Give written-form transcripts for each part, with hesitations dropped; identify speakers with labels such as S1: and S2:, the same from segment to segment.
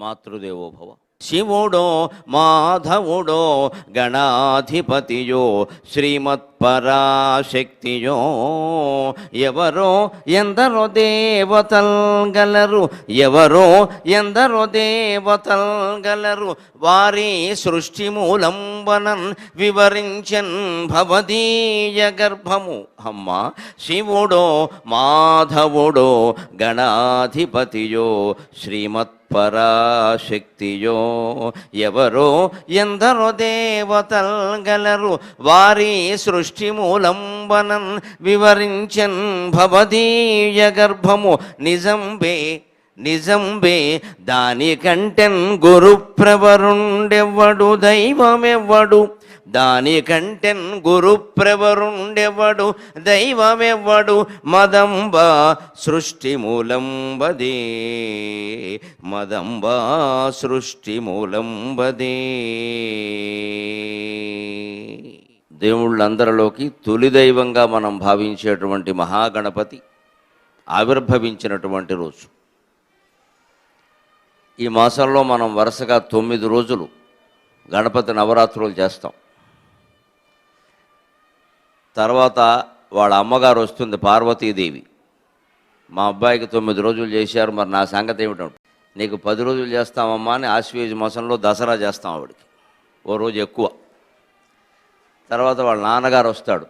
S1: మాతృదేవోభవ. శివుడో మాధవుడో గణాధిపతియో శ్రీమత్పరాశక్తియో ఎవరో ఎందరో దేవతల్ గలరు, ఎవరో ఎందరో దేవతల్ గలరు, వారి సృష్టి మూలంబనన్ వివరించన్ భవదీయ గర్భము. అమ్మ శివుడో మాధవుడో గణాధిపతియో శ్రీమత్పరాశక్తియో ఎవరో ఎందరో దేవతల్ గలరు, వారి సృష్టి మూలంబనన్ వివరించన్ భవదీయ గర్భము. నిజంబే నిజంబే దానికంటెన్ గురుప్రవరుండెవ్వడు దైవమెవ్వడు, దానికంటెన్ గురుప్రవరుండెవ్వడు దైవమెవ్వడు, మదంబ సృష్టి మూలంబదే, మదంబ సృష్టి మూలంబదే. దేవుళ్ళందరిలోకి తొలి దైవంగా మనం భావించేటువంటి మహాగణపతి ఆవిర్భవించినటువంటి రోజు. ఈ మాసంలో మనం వరుసగా 9 రోజులు గణపతి నవరాత్రులు చేస్తాం. తర్వాత వాళ్ళ అమ్మగారు వస్తుంది పార్వతీదేవి. మా అబ్బాయికి 9 రోజులు చేశారు, మరి నా సంగతి ఏమిటంటే, నీకు 10 రోజులు చేస్తామమ్మా అని ఆశ్వయుజ మాసంలో దసరా చేస్తాం ఆవిడికి, ఓ రోజు ఎక్కువ. తర్వాత వాళ్ళ నాన్నగారు వస్తాడు,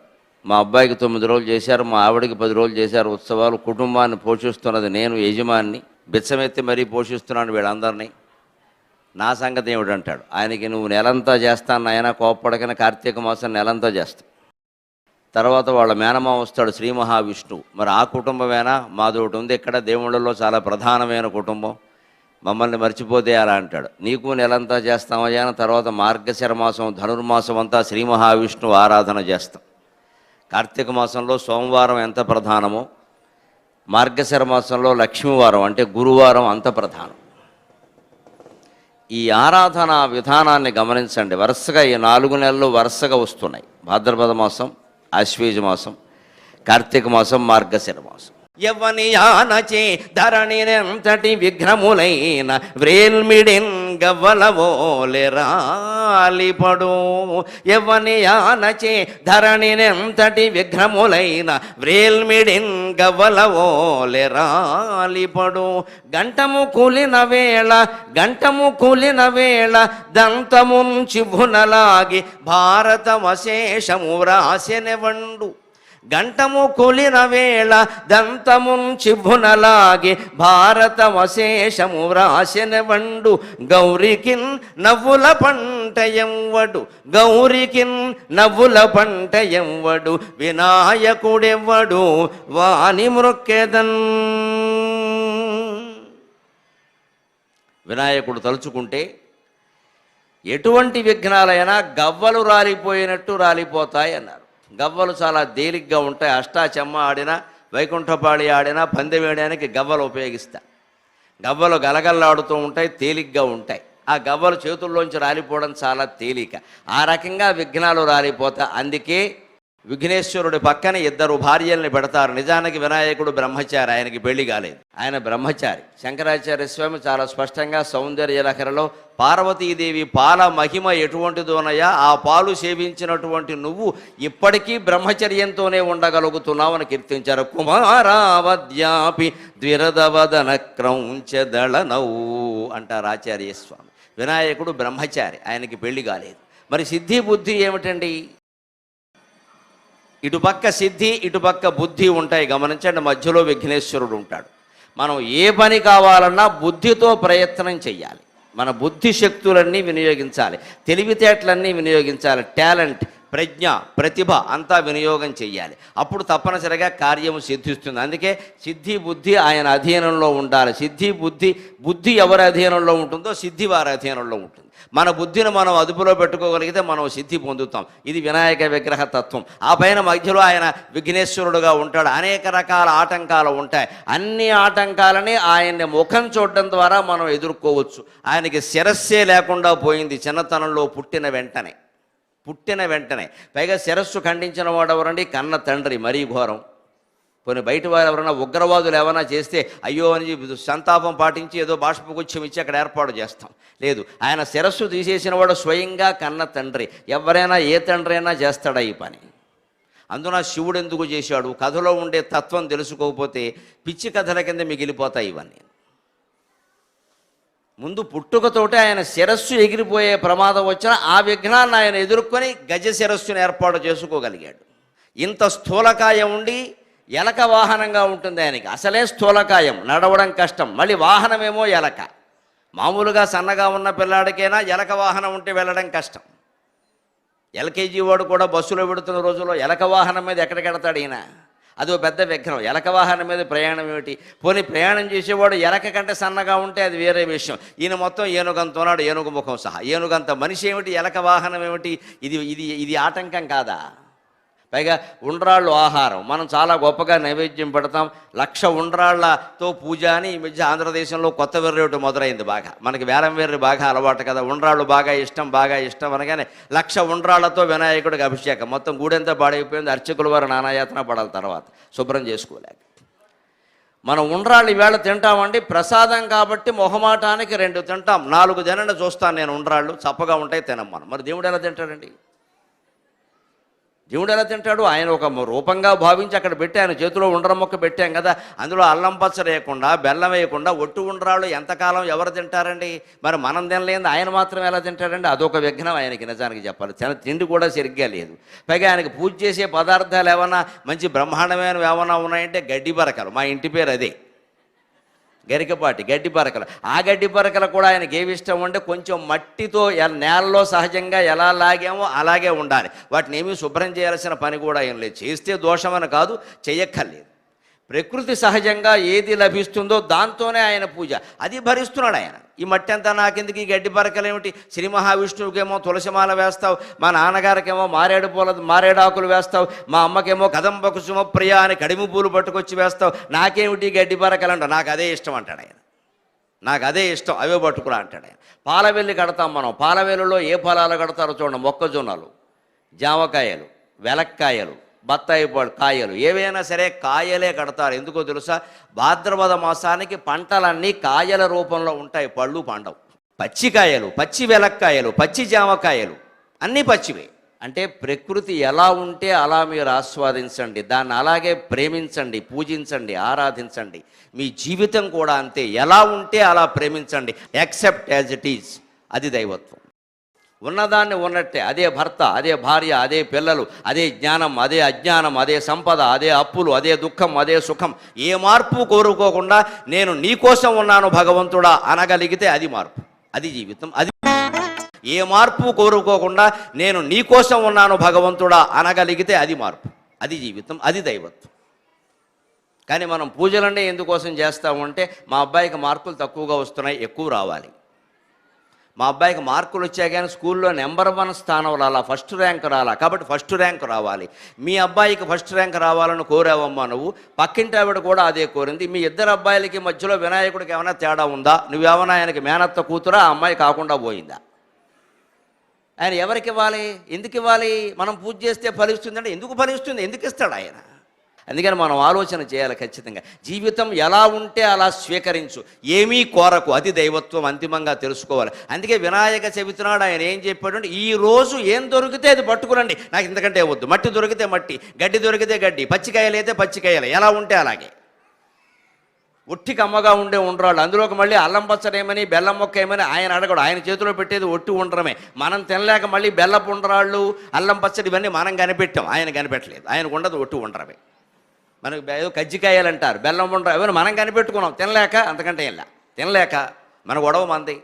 S1: మా అబ్బాయికి 9 రోజులు చేశారు, మా ఆవిడికి 10 రోజులు చేశారు ఉత్సవాలు. కుటుంబాన్ని పోషిస్తున్నది నేను, యజమాన్ని, బిచ్చమెత్తి మరీ పోషిస్తున్నాను వీళ్ళందరినీ, నా సంగతి ఏమిటంటాడు. ఆయనకి నువ్వు నెలంతా చేస్తాను ఆయన కోప్పడకన, కార్తీక మాసం నెలంతా చేస్తా. తర్వాత వాళ్ళ మేనమామ వస్తాడు శ్రీ మహావిష్ణువు. మరి ఆ కుటుంబమేనా? మాదొకటి ఉంది ఇక్కడ దేవుళ్ళలో చాలా ప్రధానమైన కుటుంబం, మమ్మల్ని మర్చిపోతే అలా అంటాడు. నీకు నెలంతా చేస్తామయ్యా. తర్వాత మార్గశిర మాసం ధనుర్మాసం అంతా శ్రీ మహావిష్ణువు ఆరాధన చేస్తాం. కార్తీక మాసంలో సోమవారం ఎంత ప్రధానమో మార్గశిర మాసంలో లక్ష్మీవారం అంటే గురువారం అంత ప్రధానం. ఈ ఆరాధన విధానాన్ని గమనించండి. వరుసగా ఈ 4 నెలలు వరుసగా వస్తున్నాయి. భాద్రపద మాసం, ఆశ్వీజ మాసం, కార్తీక మాసం, మార్గశిర మాసం. యవ్వని యానచే ధరణినెంతటి విఘ్నములైన వ్రేల్మిడిన్ గవ్వలవోలె రాలిపడు. యవ్వని యానచే ధరణినెంతటి విఘ్నములైన వ్రేల్మిడిన్ గవ్వలవోలె రాలిపడు. గంటము కూలిన వేళ, గంటము కూలిన వేళ దంతమున్ చిభునలాగి భారతమశేషము వ్రాసెనెవండు. గంటము కూలిన వేళ దంతమున్ చిభునలాగి భారతమశేషము వ్రాసెనవండు. గౌరికిన్ నవ్వుల పంట ఎవ్వడు, గౌరికిన్ నవ్వుల పంట ఎవ్వడు, వినాయకుడెవ్వడు వాని మృక్కెదన్. వినాయకుడు తలుచుకుంటే ఎటువంటి విఘ్నాలైనా గవ్వలు రాలిపోయినట్టు రాలిపోతాయి అన్నారు. గవ్వలు చాలా తేలిగ్గా ఉంటాయి. అష్టాచెమ్మ ఆడినా, వైకుంఠపాళి ఆడినా పందెం వేయడానికి గవ్వలు ఉపయోగిస్తా. గవ్వలు గలగల్లాడుతూ ఉంటాయి, తేలిగ్గా ఉంటాయి. ఆ గవ్వలు చేతుల్లోంచి రాలిపోవడం చాలా తేలిక. ఆ రకంగా విఘ్నాలు రాలిపోతాయి. అందుకే విఘ్నేశ్వరుడి పక్కన 2 భార్యల్ని పెడతారు. నిజానికి వినాయకుడు బ్రహ్మచారి, ఆయనకి పెళ్లి కాలేదు, ఆయన బ్రహ్మచారి. శంకరాచార్య స్వామి చాలా స్పష్టంగా సౌందర్యలహరిలో పార్వతీదేవి పాల మహిమ ఎటువంటిదోనయ్యా, ఆ పాలు సేవించినటువంటి నువ్వు ఇప్పటికీ బ్రహ్మచర్యంతోనే ఉండగలుగుతున్నావు అని కీర్తించారు. కుమారావద్యాపి ద్విరదవదన క్రౌంచదళనౌ అంటారు ఆచార్య స్వామి. వినాయకుడు బ్రహ్మచారి, ఆయనకి పెళ్లి కాలేదు. మరి సిద్ధి బుద్ధి ఏమిటండి? ఇటుపక్క సిద్ధి, ఇటుపక్క బుద్ధి ఉంటాయి. గమనించండి, మధ్యలో విఘ్నేశ్వరుడు ఉంటాడు. మనం ఏ పని కావాలన్నా బుద్ధితో ప్రయత్నం చెయ్యాలి. మన బుద్ధి శక్తులన్నీ వినియోగించాలి, తెలివితేటలన్నీ వినియోగించాలి, టాలెంట్, ప్రజ్ఞ, ప్రతిభ అంతా వినియోగం చెయ్యాలి. అప్పుడు తప్పనిసరిగా కార్యము సిద్ధిస్తుంది. అందుకే సిద్ధి బుద్ధి ఆయన అధీనంలో ఉండాలి. సిద్ధి బుద్ధి, బుద్ధి ఎవరి అధీనంలో ఉంటుందో సిద్ధి వారి అధీనంలో ఉంటుంది. మన బుద్ధిని మనం అదుపులో పెట్టుకోగలిగితే మనం సిద్ధి పొందుతాం. ఇది వినాయక విగ్రహ తత్వం. ఆ పైన మధ్యలో ఆయన విఘ్నేశ్వరుడుగా ఉంటాడు. అనేక రకాల ఆటంకాలు ఉంటాయి. అన్ని ఆటంకాలని ఆయన్ని ముఖం చూడడం ద్వారా మనం ఎదుర్కోవచ్చు. ఆయనకి శిరస్సే లేకుండా పోయింది చిన్నతనంలో పుట్టిన వెంటనే. పైగా శిరస్సు ఖండించిన వాడు ఎవరండి? కన్న తండ్రి, మరీ ఘోరం. కొన్ని బయట వారు ఎవరైనా ఉగ్రవాదులు ఏమైనా చేస్తే అయ్యో అని సంతాపం పాటించి ఏదో బాష్పగుచ్చం ఇచ్చి అక్కడ ఏర్పాటు చేస్తాం. లేదు, ఆయన శిరస్సు తీసేసిన వాడు స్వయంగా కన్న తండ్రి. ఎవరైనా ఏ తండ్రి అయినా చేస్తాడా ఈ పని? అందున శివుడు ఎందుకు చేశాడు? కథలో ఉండే తత్వం తెలుసుకోకపోతే పిచ్చి కథల కింద మిగిలిపోతాయి ఇవన్నీ. ముందు పుట్టుకతోటే ఆయన శిరస్సు ఎగిరిపోయే ప్రమాదం వచ్చినా ఆ విఘ్నాన్ని ఆయన ఎదుర్కొని గజ శిరస్సును ఏర్పాటు చేసుకోగలిగాడు. ఇంత స్థూలకాయం ఉండి ఎలక వాహనంగా ఉంటుంది ఆయనకి. అసలే స్థూలకాయం, నడవడం కష్టం, మళ్ళీ వాహనమేమో ఎలక. మామూలుగా సన్నగా ఉన్న పిల్లాడికైనా ఎలక వాహనం ఉంటే వెళ్ళడం కష్టం. ఎల్కేజీ వాడు కూడా బస్సులో పెడుతున్న రోజుల్లో ఎలక వాహనం మీద ఎక్కడికెడతాడు ఈయన? అదో పెద్ద విఘ్నం. ఎలక వాహనం మీద ప్రయాణం ఏమిటి? పోనీ ప్రయాణం చేసేవాడు ఎలక కంటే సన్నగా ఉంటే అది వేరే విషయం. ఈయన మొత్తం ఏనుగంత ఉన్నాడు, ఏనుగు ముఖం సహా. ఏనుగంత మనిషి ఏమిటి, ఎలక వాహనం ఏమిటి? ఇది ఇది ఇది ఆటంకం కాదా? పైగా ఉండ్రాళ్ళు ఆహారం మనం చాలా గొప్పగా నైవేద్యం పెడతాం. 1,00,000 ఉండ్రాళ్లతో పూజ అని ఈ మధ్య ఆంధ్రదేశంలో కొత్త వెర్రి ఒకటి మొదలైంది. బాగా మనకి వేలం వెర్రి బాగా అలవాటు కదా. ఉండ్రాళ్ళు బాగా ఇష్టం అనగానే 1,00,000 ఉండ్రాళ్లతో వినాయకుడికి అభిషేకం. మొత్తం గూడెంతా పాడైపోయింది. అర్చకుల వారు నానాయాతన పడాలి తర్వాత శుభ్రం చేసుకోలేక. మనం ఉండ్రాళ్ళు ఈవేళ తింటామండి, ప్రసాదం కాబట్టి మొహమాటానికి 2 తింటాం. 4 జనాన్ని చూస్తాను నేను. ఉండ్రాళ్ళు చప్పగా ఉంటాయి, తినం మనం. మరి దేవుడు ఎలా తింటాడండి? దేవుడు ఎలా తింటాడు? ఆయన ఒక రూపంగా భావించి అక్కడ పెట్టి ఆయన చేతిలో ఉండ్ర మొక్క పెట్టాం కదా, అందులో అల్లం పచ్చ వేయకుండా బెల్లం వేయకుండా ఒట్టు ఉండ్రాళ్ళు ఎంతకాలం ఎవరు తింటారండి? మరి మనం తినలేదు, ఆయన మాత్రం ఎలా తింటాడండి? అదొక విఘ్నం ఆయనకి నిజానికి చెప్పాలి. తిండి కూడా సరిగ్గా లేదు. పైగా ఆయనకి పూజ చేసే పదార్థాలు ఏమన్నా మంచి బ్రహ్మాండమైనవి ఏమన్నా ఉన్నాయంటే గడ్డి పరకలు. మా ఇంటి పేరు అదే, గరికపాటి గడ్డి పరకలు. ఆ గడ్డి పరకలు కూడా ఆయనకి ఏవి ఇష్టం అంటే కొంచెం మట్టితో నేలలో సహజంగా ఎలా లాగామో అలాగే ఉండాలి. వాటిని ఏమీ శుభ్రం చేయాల్సిన పని కూడా ఏం లేదు. చేస్తే దోషమని కాదు, చెయ్యక్కర్లేదు. ప్రకృతి సహజంగా ఏది లభిస్తుందో దాంతోనే ఆయన పూజ. అది భరిస్తున్నాడు ఆయన. ఈ మట్టి అంతా నాకెందుకు, ఈ గడ్డి పరకలేమిటి? శ్రీ మహావిష్ణువుకేమో తులసిమాల వేస్తావు, మా నాన్నగారికేమో మారేడాకులు వేస్తావు, మా అమ్మకేమో కదంబ కుసుమ ప్రియ అని కడిమి పూలు పట్టుకొచ్చి వేస్తావు, నాకేమిటి గడ్డి పరకలు అంటావు? నాకు అదే ఇష్టం అంటాడు ఆయన. నాకు అదే ఇష్టం, అవే పట్టుకురా అంటాడు ఆయన. పాలవెల్లి కడతాం మనం. పాలవెల్లిలో ఏ ఫలాలు కడతారో చూడండి. మొక్కజొన్నలు, జామకాయలు, వెలక్కాయలు, బత్తాయి కాయలు, ఏవైనా సరే కాయలే కడతారు. ఎందుకో తెలుసా? భాద్రపద మాసానికి పంటలన్నీ కాయల రూపంలో ఉంటాయి, పళ్ళు పండవు. పచ్చికాయలు, పచ్చి వెలక్కాయలు, పచ్చి జామకాయలు అన్నీ పచ్చివే. అంటే ప్రకృతి ఎలా ఉంటే అలా మీరు ఆస్వాదించండి, దాన్ని అలాగే ప్రేమించండి, పూజించండి, ఆరాధించండి. మీ జీవితం కూడా అంతే, ఎలా ఉంటే అలా ప్రేమించండి. Accept as it is. అది దైవత్వం. ఉన్నదాన్ని ఉన్నట్టే, అదే భర్త, అదే భార్య, అదే పిల్లలు, అదే జ్ఞానం, అదే అజ్ఞానం, అదే సంపద, అదే అప్పులు, అదే దుఃఖం, అదే సుఖం. ఏ మార్పు కోరుకోకుండా నేను నీ కోసం ఉన్నాను భగవంతుడా అనగలిగితే అది మార్పు, అది జీవితం. అది ఏ మార్పు కోరుకోకుండా నేను నీ కోసం ఉన్నాను భగవంతుడా అనగలిగితే అది మార్పు, అది జీవితం, అది దైవత్వం. కానీ మనం పూజలన్నీ ఎందుకోసం చేస్తామంటే మా అబ్బాయికి మార్కులు తక్కువగా వస్తున్నాయి, ఎక్కువ రావాలి. మా అబ్బాయికి మార్కులు వచ్చాయి కానీ స్కూల్లో నెంబర్ 1 స్థానం రాలా, ఫస్ట్ ర్యాంక్ రాలా, కాబట్టి ఫస్ట్ ర్యాంక్ రావాలి. మీ అబ్బాయికి ఫస్ట్ ర్యాంక్ రావాలని కోరావమ్మా నువ్వు, పక్కింటి ఆవిడ కూడా అదే కోరింది. మీ ఇద్దరు అబ్బాయిలకి మధ్యలో వినాయకుడికి ఏమైనా తేడా ఉందా? నువ్వేమైనా ఆయనకి మేనత్త కూతురా, ఆ అమ్మాయి కాకుండా పోయిందా? ఆయన ఎవరికి ఇవ్వాలి? ఎందుకు ఇవ్వాలి? మనం పూజ చేస్తే ఫలిస్తుందంటే ఎందుకు ఫలిస్తుంది? ఎందుకు ఇస్తాడు ఆయన? అందుకని మనం ఆలోచన చేయాలి ఖచ్చితంగా. జీవితం ఎలా ఉంటే అలా స్వీకరించు, ఏమీ కోరకు, అది దైవత్వం అంతిమంగా తెలుసుకోవాలి. అందుకే వినాయక చవితి నాడు ఆయన ఏం చెప్పాడంటే, ఈ రోజు ఏం దొరికితే అది పట్టుకురండి, నాకు ఇంతకంటే వద్దు. మట్టి దొరికితే మట్టి, గడ్డి దొరికితే గడ్డి, పచ్చికాయలు అయితే పచ్చికాయలు, ఎలా ఉంటే అలాగే. ఒట్టికి అమ్మగా ఉండే ఉండ్రాళ్ళు, అందులోకి మళ్ళీ అల్లం పచ్చడేమని బెల్లం మొక్క ఏమని ఆయన అడగడు. ఆయన చేతిలో పెట్టేది ఒట్టి ఉండరమే. మనం తినలేక మళ్ళీ బెల్లపు ఉండ్రాళ్ళు, అల్లం పచ్చడి ఇవన్నీ మనం కనిపెట్టాం, ఆయన కనిపెట్టలేదు. ఆయనకు ఉండదు, ఒట్టి ఉండరమే. మనకు ఏదో కజ్జికాయలు అంటారు, బెల్లం ఉండ్ర, అవన్నీ మనం కనిపెట్టుకున్నాం తినలేక, అంతకంటే ఇలా తినలేక మన గొడవ మంది.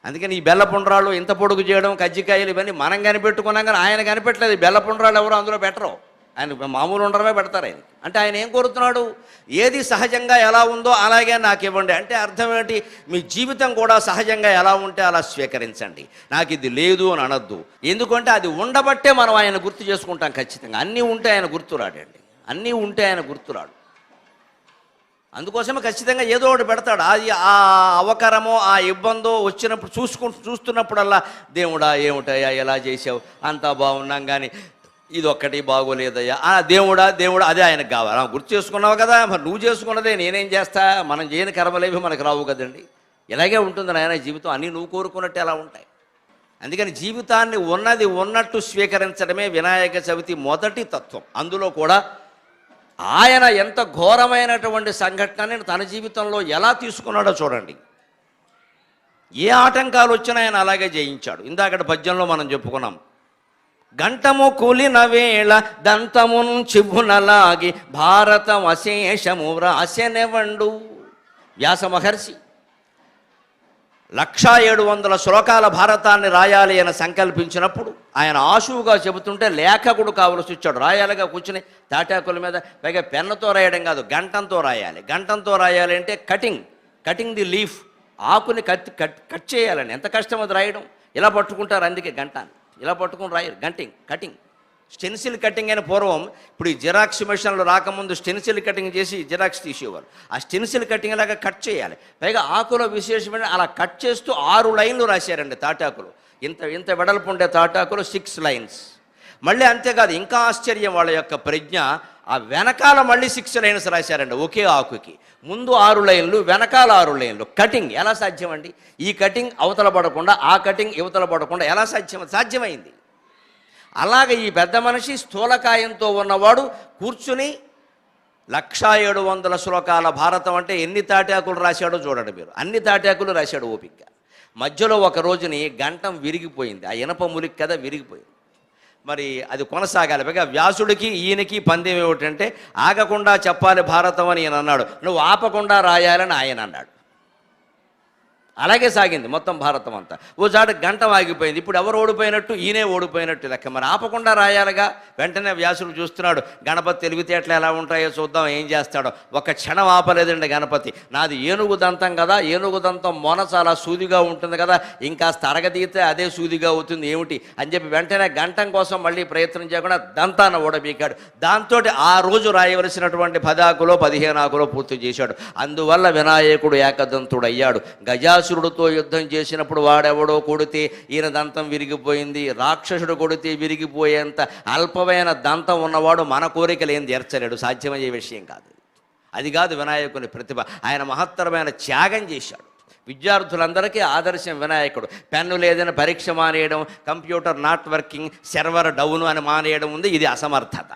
S1: అందుకని ఈ బెల్లపుండ్రాళ్ళు ఇంత పొడుగు చేయడం, కజ్జికాయలు ఇవన్నీ మనం కనిపెట్టుకున్నాం కానీ ఆయన కనిపెట్టలేదు. బెల్లపుండ్రాళ్ళు ఎవరు అందులో పెట్టరు, ఆయన మామూలు ఉండడమే పెడతారు ఆయన. అంటే ఆయన ఏం కోరుతున్నాడు? ఏది సహజంగా ఎలా ఉందో అలాగే నాకు ఇవ్వండి. అంటే అర్థం ఏంటి? మీ జీవితం కూడా సహజంగా ఎలా ఉంటే అలా స్వీకరించండి, నాకు ఇది లేదు అని అనొద్దు. ఎందుకంటే అది ఉండబట్టే మనం ఆయన గుర్తు చేసుకుంటాం ఖచ్చితంగా. అన్నీ ఉంటే ఆయన గుర్తురాడండి, అన్నీ ఉంటే ఆయన గుర్తురాడు. అందుకోసమే ఖచ్చితంగా ఏదో ఒకటి పెడతాడు. అది ఆ అవకరమో ఆ ఇబ్బందో వచ్చినప్పుడు చూస్తున్నప్పుడల్లా దేవుడా ఏమిటయ్యా ఎలా చేసావు, అంతా బాగున్నాం కానీ ఇది ఒక్కటి బాగోలేదయ్యా, దేవుడా దేవుడా అదే ఆయనకు కావాలి. గుర్తు చేసుకున్నావు కదా, మరి నువ్వు చేసుకున్నదే నేనేం చేస్తా, మనం చేయని కర్మలేవి మనకు రావు కదండి. ఇలాగే ఉంటుంది నాయన జీవితం, అన్నీ నువ్వు కోరుకున్నట్టు ఎలా ఉంటాయి. అందుకని జీవితాన్ని ఉన్నది ఉన్నట్టు స్వీకరించడమే వినాయక చవితి మొదటి తత్వం. అందులో కూడా ఆయన ఎంత ఘోరమైనటువంటి సంఘటనని తన జీవితంలో ఎలా తీసుకున్నాడో చూడండి. ఏ ఆటంకాలు వచ్చినా ఆయన అలాగే జయించాడు. ఇందాకటి పద్యంలో మనం చెప్పుకున్నాం, గంటము కూలిన వేళ దంతమును చివ్వునలాగి భారతం అశేషము వ్రాసెనెవండు. వ్యాస మహర్షి 1700 శ్లోకాల భారతాన్ని రాయాలి అని సంకల్పించినప్పుడు ఆయన ఆశువుగా చెబుతుంటే లేఖకుడు కావలసి వచ్చాడు. రాయాలిగా కూర్చుని తాటాకుల మీద, పైగా పెన్నుతో రాయడం కాదు, గంటంతో రాయాలి. గంటంతో రాయాలి అంటే కటింగ్ ది లీఫ్, ఆకుని కట్ చేయాలని. ఎంత కష్టం అది రాయడం. ఇలా పట్టుకుంటారు, అందుకే గంటాన్ని ఇలా పట్టుకుని రాయరు. కటింగ్ స్టెన్సిల్ కటింగ్ అయిన పూర్వం, ఇప్పుడు ఈ జిరాక్స్ మిషన్లు రాకముందు స్టెన్సిల్ కటింగ్ చేసి జిరాక్స్ తీసేవారు. ఆ స్టెన్సిల్ కటింగ్ లాగా కట్ చేయాలి. పైగా ఆకులో విశేషమైన అలా కట్ చేస్తూ 6 లైన్లు రాశారండి తాటాకులు. ఇంత వెడల్పు ఉండే తాటాకులు 6 లైన్స్. మళ్ళీ అంతేకాదు, ఇంకా ఆశ్చర్యం వాళ్ళ యొక్క ప్రజ్ఞ, ఆ వెనకాల మళ్ళీ 6 లైన్స్ రాశారండి ఒకే ఆకుకి. ముందు 6 లైన్లు, వెనకాల 6 లైన్లు. కటింగ్ ఎలా సాధ్యం అండి? ఈ కటింగ్ అవతల పడకుండా, ఆ కటింగ్ యువతల పడకుండా ఎలా సాధ్యమైంది? అలాగే ఈ పెద్ద మనిషి స్థూలకాయంతో ఉన్నవాడు కూర్చుని 1700 శ్లోకాల భారతం అంటే ఎన్ని తాటాకులు రాశాడో చూడండి మీరు. అన్ని తాటాకులు రాశాడు ఓపికగా. మధ్యలో ఒక రోజుని గంటం విరిగిపోయింది. ఆ ఇనప ములికి కదా విరిగిపోయింది. మరి అది కొనసాగాలి. పైగా వ్యాసుడికి ఈయనకి పందెం ఏమిటంటే, ఆగకుండా చెప్పాలి భారతం అని ఈయన అన్నాడు, నువ్వు ఆపకుండా రాయాలని ఆయన అన్నాడు. అలాగే సాగింది మొత్తం భారతం అంతా. ఓ చాట గంట ఆగిపోయింది. ఇప్పుడు ఎవరు ఓడిపోయినట్టు? ఈయనే ఓడిపోయినట్టు లెక్క. మరి ఆపకుండా రాయాలిగా. వెంటనే వ్యాసుడు చూస్తున్నాడు, గణపతి తెలివితేటలు ఎలా ఉంటాయో చూద్దాం ఏం చేస్తాడో. ఒక క్షణం ఆపలేదండి గణపతి. నాది ఏనుగు దంతం కదా, ఏనుగు దంతం మొన చాలా సూదిగా ఉంటుంది కదా, ఇంకాస్త అరగదీతే అదే సూదిగా అవుతుంది ఏమిటి అని చెప్పి వెంటనే గంటం కోసం మళ్ళీ ప్రయత్నం చేయకుండా దంతాన్ని ఓడబీకాడు. దాంతో ఆ రోజు రాయవలసినటువంటి 10 ఆకులో 15 ఆకులో పూర్తి చేశాడు. అందువల్ల వినాయకుడు ఏకదంతుడు అయ్యాడు. గజాసురుడితో యుద్ధం చేసినప్పుడు వాడెవడో కొడితే ఈయన దంతం విరిగిపోయింది. రాక్షసుడు కొడితే విరిగిపోయేంత అల్పమైన దంతం ఉన్నవాడు మన కోరికలు ఏం తీర్చలేడు. సాధ్యమయ్యే విషయం కాదు. అది కాదు వినాయకుని ప్రతిభ. ఆయన మహత్తరమైన త్యాగం చేశాడు. విద్యార్థులందరికీ ఆదర్శం వినాయకుడు. పెన్ను లేదని పరీక్ష మానేయడం, computer not working, server down అని మానేయడం ఉంది. ఇది అసమర్థత.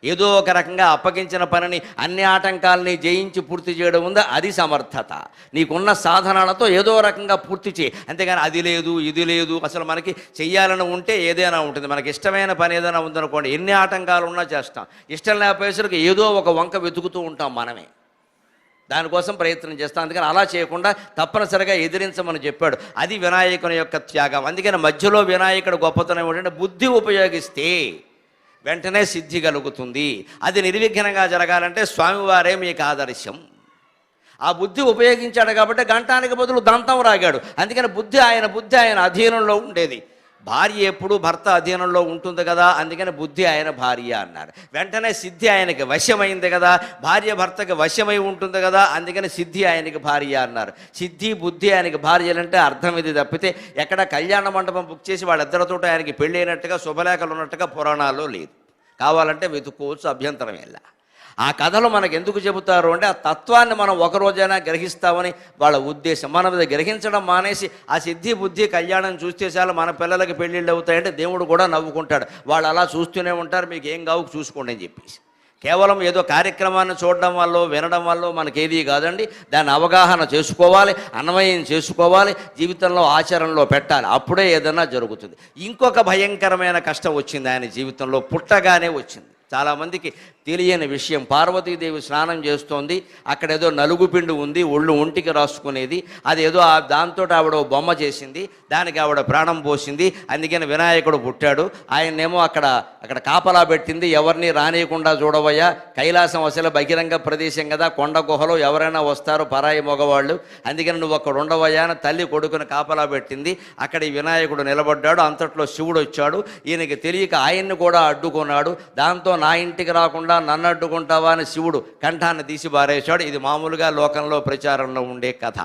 S1: ఏదో ఒక రకంగా అప్పగించిన పనిని అన్ని ఆటంకాలని జయించి పూర్తి చేయడం ఉందా, అది సమర్థత. నీకున్న సాధనాలతో ఏదో రకంగా పూర్తి చేయి. అంతేగాని అది లేదు ఇది లేదు. అసలు మనకి చెయ్యాలని ఉంటే ఏదైనా ఉంటుంది. మనకి ఇష్టమైన పని ఏదైనా ఉందనుకోండి, ఎన్ని ఆటంకాలు ఉన్నా చేస్తాం. ఇష్టం లేకపోయేసరికి ఏదో ఒక వంక వెతుకుతూ ఉంటాం మనమే. దానికోసం ప్రయత్నం చేస్తాం. అందుకని అలా చేయకుండా తప్పనిసరిగా ఎదిరించమని చెప్పాడు. అది వినాయకుని యొక్క త్యాగం. అందుకని మధ్యలో వినాయకుడు గొప్పతనం ఏమిటంటే, బుద్ధి ఉపయోగిస్తే వెంటనే సిద్ధి కలుగుతుంది. అది నిర్విఘ్నంగా జరగాలంటే స్వామివారే మీకు ఆదర్శం. ఆ బుద్ధి ఉపయోగించాడు కాబట్టి గంటానికి బదులు దంతం రాగాడు. అందుకని బుద్ధి ఆయన అధీనంలో ఉండేది. భార్య ఎప్పుడు భర్త అధీనంలో ఉంటుంది కదా, అందుకని బుద్ధి ఆయన భార్య అన్నారు. వెంటనే సిద్ధి ఆయనకి వశమైంది కదా, భార్య భర్తకి వశమై ఉంటుంది కదా, అందుకని సిద్ధి ఆయనకి భార్య అన్నారు. సిద్ధి బుద్ధి ఆయనకి భార్యలంటే అర్థం ఇది తప్పితే ఎక్కడ కళ్యాణ మండపం బుక్ చేసి వాళ్ళిద్దరితో ఆయనకి పెళ్ళైనట్టుగా శుభలేఖలు ఉన్నట్టుగా పురాణాల్లో లేదు. కావాలంటే వెతుక్కోవచ్చు, అభ్యంతరం ఎలా. ఆ కథలు మనకు ఎందుకు చెబుతారు అంటే, ఆ తత్వాన్ని మనం ఒకరోజైనా గ్రహిస్తామని వాళ్ళ ఉద్దేశం. మనం గ్రహించడం మానేసి ఆ సిద్ధి బుద్ధి కళ్యాణం చూస్తే చాలు మన పిల్లలకి పెళ్ళిళ్ళు అవుతాయంటే దేవుడు కూడా నవ్వుకుంటాడు. వాళ్ళు అలా చూస్తూనే ఉంటారు, మీకు ఏం కావు చూసుకోండి అని చెప్పేసి. కేవలం ఏదో కార్యక్రమాన్ని చూడడం వల్ల వినడం వల్ల మనకేది కాదండి. దాన్ని అవగాహన చేసుకోవాలి, అన్వయం చేసుకోవాలి, జీవితంలో ఆచరణలో పెట్టాలి. అప్పుడే ఏదైనా జరుగుతుంది. ఇంకొక భయంకరమైన కష్టం వచ్చింది ఆయన జీవితంలో, పుట్టగానే వచ్చింది. చాలామందికి తెలియని విషయం. పార్వతీదేవి స్నానం చేస్తోంది. అక్కడ ఏదో నలుగుపిండి ఉంది, ఒంటికి రాసుకునేది. అది ఏదో దాంతో ఆవిడ బొమ్మ చేసింది, దానికి ఆవిడ ప్రాణం పోసింది. అందుకని వినాయకుడు పుట్టాడు. ఆయన్నేమో అక్కడ కాపలా పెట్టింది. ఎవరిని రానియకుండా చూడవయ్యా, కైలాసం అసలు బహిరంగ ప్రదేశం కదా, కొండ గుహలో ఎవరైనా వస్తారు పరాయి మగవాళ్ళు, అందుకని నువ్వు అక్కడ ఉండవయ్యా అని తల్లి కొడుకుని కాపలా పెట్టింది. అక్కడ ఈ వినాయకుడు నిలబడ్డాడు. అంతట్లో శివుడు వచ్చాడు. ఈయనకి తెలియక ఆయన్ని కూడా అడ్డుకున్నాడు. దాంతో నా ఇంటికి రాకుండా నన్ను అడ్డుకుంటావా అని శివుడు కంఠాన్ని తీసి బారేశాడు. ఇది మామూలుగా లోకంలో ప్రచారంలో ఉండే కథ.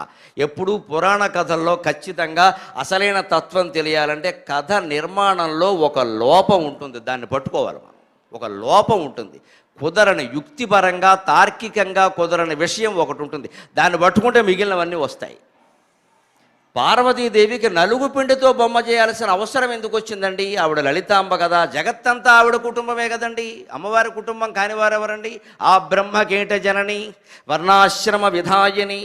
S1: ఎప్పుడూ పురాణ కథల్లో ఖచ్చితంగా అసలైన తత్వం తెలియాలంటే కథ నిర్మాణంలో ఒక లోపం ఉంటుంది, దాన్ని పట్టుకోవాలి మనం. ఒక లోపం ఉంటుంది. కుదరని యుక్తిపరంగా తార్కికంగా కుదరని విషయం ఒకటి ఉంటుంది. దాన్ని పట్టుకుంటే మిగిలినవన్నీ వస్తాయి. పార్వతీదేవికి నలుగు పిండితో బొమ్మ చేయాల్సిన అవసరం ఎందుకు వచ్చిందండి? ఆవిడ లలితాంబ కదా, జగత్తంతా ఆవిడ కుటుంబమే కదండి. అమ్మవారి కుటుంబం కాని వారెవరండి? ఆ బ్రహ్మకీట జనని వర్ణాశ్రమ విధాయిని,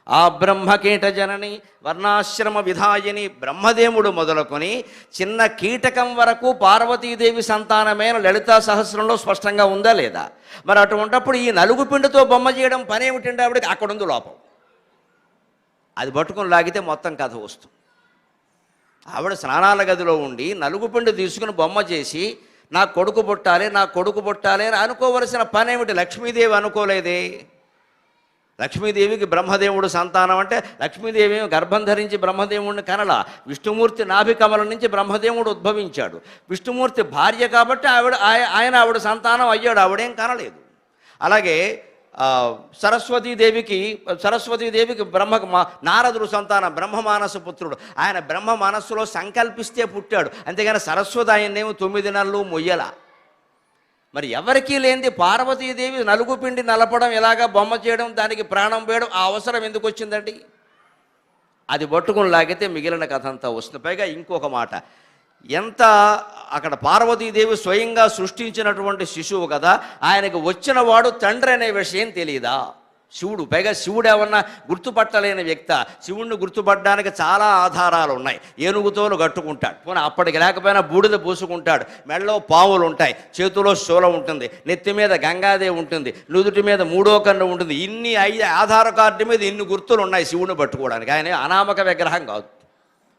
S1: ఆ బ్రహ్మకీట జనని వర్ణాశ్రమ విధాయిని. బ్రహ్మదేవుడు మొదలుకొని చిన్న కీటకం వరకు పార్వతీదేవి సంతానమైన లలితా సహస్రంలో స్పష్టంగా ఉందా లేదా? మరి అటువంటిప్పుడు ఈ నలుగు పిండితో బొమ్మ చేయడం పని ఏమిటండి ఆవిడకి? అక్కడుంది లోపం. అది పట్టుకుని లాగితే మొత్తం కథ వస్తుంది. ఆవిడ స్నానాల గదిలో ఉండి నలుగుపిండి తీసుకుని బొమ్మ చేసి నా కొడుకు పుట్టాలి, నా కొడుకు పుట్టాలి అని అనుకోవలసిన పని ఏమిటి? లక్ష్మీదేవి అనుకోలేదే. లక్ష్మీదేవికి బ్రహ్మదేవుడు సంతానం అంటే లక్ష్మీదేవి గర్భం ధరించి బ్రహ్మదేవుడిని కనల. విష్ణుమూర్తి నాభికమలం నుంచి బ్రహ్మదేవుడు ఉద్భవించాడు. విష్ణుమూర్తి భార్య కాబట్టి ఆవిడ సంతానం అయ్యాడు, ఆవిడేం కనలేదు. అలాగే సరస్వతీదేవికి నారదుడు సంతానం, బ్రహ్మమానస పుత్రుడు. ఆయన బ్రహ్మ మనస్సులో సంకల్పిస్తే పుట్టాడు, అంతేగాని సరస్వతి ఆయన్నేమో 9 నెలలు మొయ్యల. మరి ఎవరికీ లేనిది పార్వతీదేవి నలుగు పిండి నలపడం, ఇలాగా బొమ్మ చేయడం, దానికి ప్రాణం పోయడం ఆ అవసరం ఎందుకు వచ్చిందండి? అది పట్టుకుని లాగితే మిగిలిన కథ అంతా వస్తుంది. పైగా ఇంకొక మాట, ఎంత అక్కడ పార్వతీదేవి స్వయంగా సృష్టించినటువంటి శిశువు కదా, ఆయనకు వచ్చిన వాడు తండ్రి అనే విషయం తెలియదా? శివుడు, పైగా శివుడు ఏమన్నా గుర్తుపట్టలేని వ్యక్త? శివుణ్ణి గుర్తుపట్టడానికి చాలా ఆధారాలు ఉన్నాయి. ఏనుగుతోలు కట్టుకుంటాడు, పోనీ అప్పటికి లేకపోయినా బూడిద పూసుకుంటాడు, మెడలో పావులు ఉంటాయి, చేతిలో శూలం ఉంటుంది, నెత్తి మీద గంగాదేవి ఉంటుంది, నుదుటి మీద 3వ కన్ను ఉంటుంది. ఇన్ని ఆధార్ కార్డు మీద ఇన్ని గుర్తులు ఉన్నాయి శివుని పట్టుకోవడానికి. ఆయన అనామక విగ్రహం కాదు.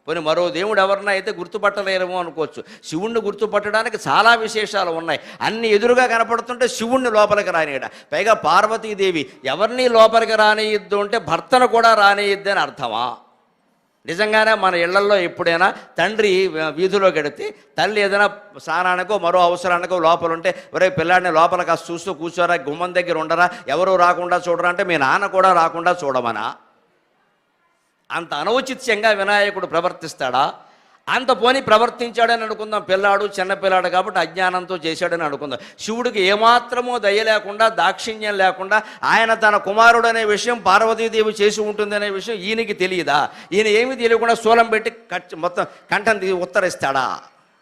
S1: పోనీ మరో దేవుడు ఎవరన్నా అయితే గుర్తుపట్టలేరేమో అనుకోవచ్చు. శివుణ్ణి గుర్తుపట్టడానికి చాలా విశేషాలు ఉన్నాయి. అన్ని ఎదురుగా కనపడుతుంటే శివుణ్ణి లోపలికి రానియడ. పైగా పార్వతీదేవి ఎవరిని లోపలికి రానియద్దు అంటే భర్తను కూడా రానియద్దు అని అర్థమా? నిజంగానే మన ఇళ్లల్లో ఎప్పుడైనా తండ్రి వీధిలో గడితే తల్లి ఏదైనా స్నానానికో మరో అవసరానికో లోపల ఉంటే, ఒరే పిల్లాడిని లోపల కాస్త చూస్తూ కూర్చోరా, గుమ్మం దగ్గర ఉండరా, ఎవరూ రాకుండా చూడరా అంటే మీ నాన్న కూడా రాకుండా చూడమనా? అంత అనౌచిత్యంగా వినాయకుడు ప్రవర్తిస్తాడా? అంత పోని ప్రవర్తించాడని అనుకుందాం. పిల్లాడు చిన్నపిల్లాడు కాబట్టి అజ్ఞానంతో చేశాడని అనుకుందాం. శివుడికి ఏమాత్రమో దయ లేకుండా, దాక్షిణ్యం లేకుండా ఆయన తన కుమారుడు అనే విషయం పార్వతీదేవి చేసి ఉంటుందనే విషయం ఈయనకి తెలియదా? ఈయన ఏమీ తెలియకుండా శూలం పెట్టి మొత్తం కంఠం ఉత్తరిస్తాడా?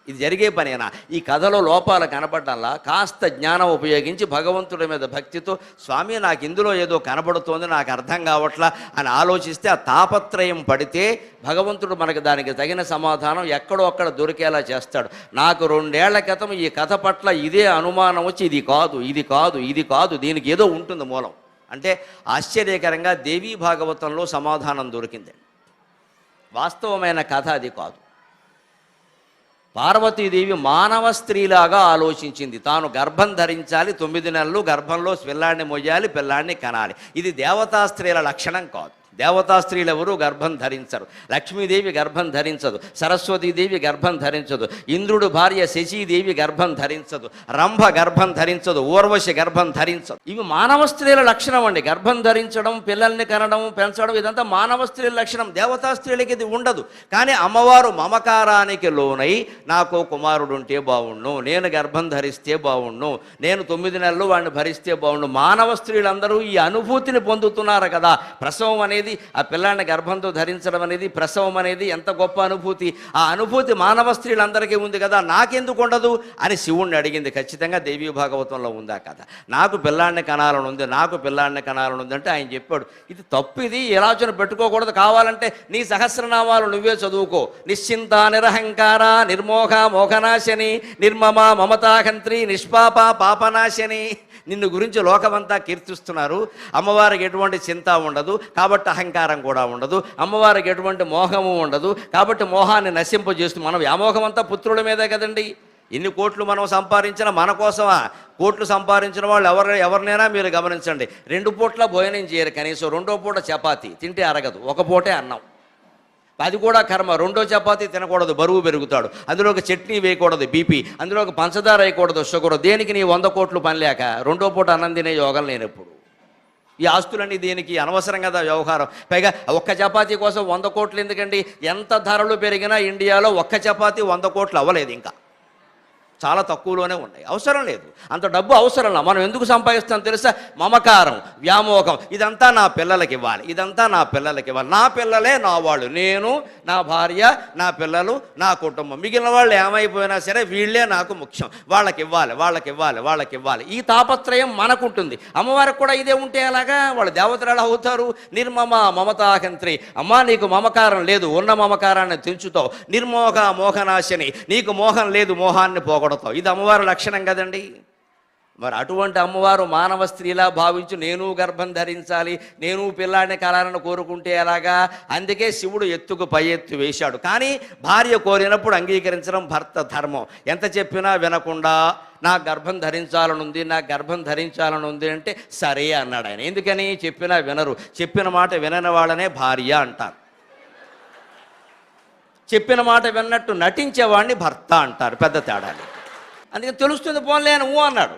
S1: ఇది జరిగే పనేనా? ఈ కథలో లోపాలు కనపడ్డంలా కాస్త జ్ఞానం ఉపయోగించి భగవంతుడి మీద భక్తితో, స్వామి నాకు ఇందులో ఏదో కనబడుతోంది, నాకు అర్థం కావట్లా అని ఆలోచిస్తే, ఆ తాపత్రయం పడితే భగవంతుడు మనకి దానికి తగిన సమాధానం ఎక్కడో అక్కడ దొరికేలా చేస్తాడు. నాకు 2 ఏళ్ల క్రితం ఈ కథ పట్ల ఇదే అనుమానం వచ్చి, ఇది కాదు, ఇది కాదు, ఇది కాదు, దీనికి ఏదో ఉంటుంది మూలం అంటే ఆశ్చర్యకరంగా దేవీ భాగవతంలో సమాధానం దొరికింది. వాస్తవమైన కథ అది కాదు. పార్వతీదేవి మానవ స్త్రీలాగా ఆలోచించింది. తాను గర్భం ధరించాలి, 9 నెలలు గర్భంలో పిల్లాడిని మొయ్యాలి, పిల్లాడిని కనాలి. ఇది దేవతా స్త్రీల లక్షణం కాదు. దేవతా స్త్రీలు ఎవరూ గర్భం ధరించరు. లక్ష్మీదేవి గర్భం ధరించదు, సరస్వతీదేవి గర్భం ధరించదు, ఇంద్రుడు భార్య శశీదేవి గర్భం ధరించదు, రంభ గర్భం ధరించదు, ఊర్వశి గర్భం ధరించదు. ఇవి మానవ స్త్రీల లక్షణం అండి. గర్భం ధరించడం, పిల్లల్ని కనడం, పెంచడం, ఇదంతా మానవ స్త్రీల లక్షణం. దేవతా స్త్రీలకి ఇది ఉండదు. కానీ అమ్మవారు మమకారానికి లోనై, నాకు కుమారుడు ఉంటే బావుండు, నేను గర్భం ధరిస్తే బావుండు, నేను 9 నెలలు వాడిని భరిస్తే బావుండు. మానవ స్త్రీలందరూ ఈ అనుభూతిని పొందుతున్నారు కదా. ప్రసవం అనేది, ఆ పిల్లాన్ని గర్భంతో ధరించడం అనేది, ప్రసవం అనేది ఎంత గొప్ప అనుభూతి. ఆ అనుభూతి మానవ స్త్రీలందరికీ ఉంది కదా, నాకెందుకు ఉండదు అని శివుణ్ణి అడిగింది. ఖచ్చితంగా దేవీ భాగవతంలో ఉందా కదా. నాకు పిల్లాన్ని కనాలని ఉంది, నాకు పిల్లాన్ని కనాలని ఉంది అంటే ఆయన చెప్పాడు, ఇది తప్పు, ఇది ఆలోచన పెట్టుకోకూడదు. కావాలంటే నీ సహస్రనామాలు నువ్వే చదువుకో. నిశ్చింత నిరహంకార నిర్మోహ మోహనాశని నిర్మమ మమతాహంత్రి నిష్పాప పాపనాశని. నిన్ను గురించి లోకమంతా కీర్తిస్తున్నారు. అమ్మవారికి ఎటువంటి చింత ఉండదు కాబట్టి అహంకారం కూడా ఉండదు, అమ్మవారికి ఎటువంటి మోహము ఉండదు కాబట్టి మోహాన్ని నశింపజేస్తూ, మనం వ్యామోహం అంతా పుత్రుల మీదే కదండి. ఎన్ని కోట్లు మనం సంపాదించినా మన కోసమా? కోట్లు సంపాదించిన వాళ్ళు ఎవరినైనా మీరు గమనించండి, 2 పూట్ల భోజనం చేయరు, కనీసం 2వ పూట చపాతీ తింటే అరగదు, 1 పూటే అన్నం. అది కూడా కర్మ. 2వ చపాతీ తినకూడదు, బరువు పెరుగుతాడు. అందులోకి చట్నీ వేయకూడదు, బీపీ. అందులోకి పంచదార వేయకూడదు, షుగర్. దేనికి నీ 100 కోట్లు పని లేక 2వ పూట అన్నం తినే యోగం లేనప్పుడు. ఈ ఆస్తులన్నీ దేనికి? అనవసరం కదా వ్యవహారం. పైగా ఒక్క చపాతీ కోసం 100 కోట్లు ఎందుకండి? ఎంత ధరలు పెరిగినా ఇండియాలో ఒక్క చపాతీ 100 కోట్లు అవ్వలేదు ఇంకా. చాలా తక్కువలోనే ఉన్నాయి. అవసరం లేదు, అంత డబ్బు అవసరం లేదు. మనం ఎందుకు సంపాదిస్తాం తెలుసా? మమకారం, వ్యామోహం. ఇదంతా నా పిల్లలకి ఇవ్వాలి, ఇదంతా నా పిల్లలకి ఇవ్వాలి, నా పిల్లలే నా వాళ్ళు, నేను, నా భార్య, నా పిల్లలు, నా కుటుంబం, మిగిలిన వాళ్ళు ఏమైపోయినా సరే వీళ్ళే నాకు ముఖ్యం, వాళ్ళకి ఇవ్వాలి, వాళ్ళకి ఇవ్వాలి, వాళ్ళకి ఇవ్వాలి. ఈ తాపత్రయం మనకుంటుంది. అమ్మవారికి కూడా ఇదే ఉంటే అలాగా వాళ్ళు దేవతలు ఎలా అవుతారు? నిర్మమ మమతాహంత్రి. అమ్మా నీకు మమకారం లేదు, ఉన్న మమకారాన్ని తెంచుతావు. నిర్మోహ మోహనాశని, నీకు మోహం లేదు, మోహాన్ని పోగొడతావు. ఇది అమ్మవారి లక్షణం కదండి. మరి అటువంటి అమ్మవారు మానవ స్త్రీలా భావించి నేను గర్భం ధరించాలి, నేను పిల్లాడిని కలాలని కోరుకుంటే ఎలాగా? అందుకే శివుడు ఎత్తుకు పై ఎత్తు వేశాడు. కానీ భార్య కోరినప్పుడు అంగీకరించడం భర్త ధర్మం. ఎంత చెప్పినా వినకుండా నా గర్భం ధరించాలనుంది, నా గర్భం ధరించాలనుంది అంటే సరే అన్నాడు ఆయన. ఎందుకని? చెప్పినా వినరు. చెప్పిన మాట వినని వాళ్ళనే భార్య అంటారు. చెప్పిన మాట విన్నట్టు నటించేవాడిని భర్త అంటారు. పెద్ద తేడాలి. అందుకని తెలుస్తుంది, పోన్లే అని అన్నాడు.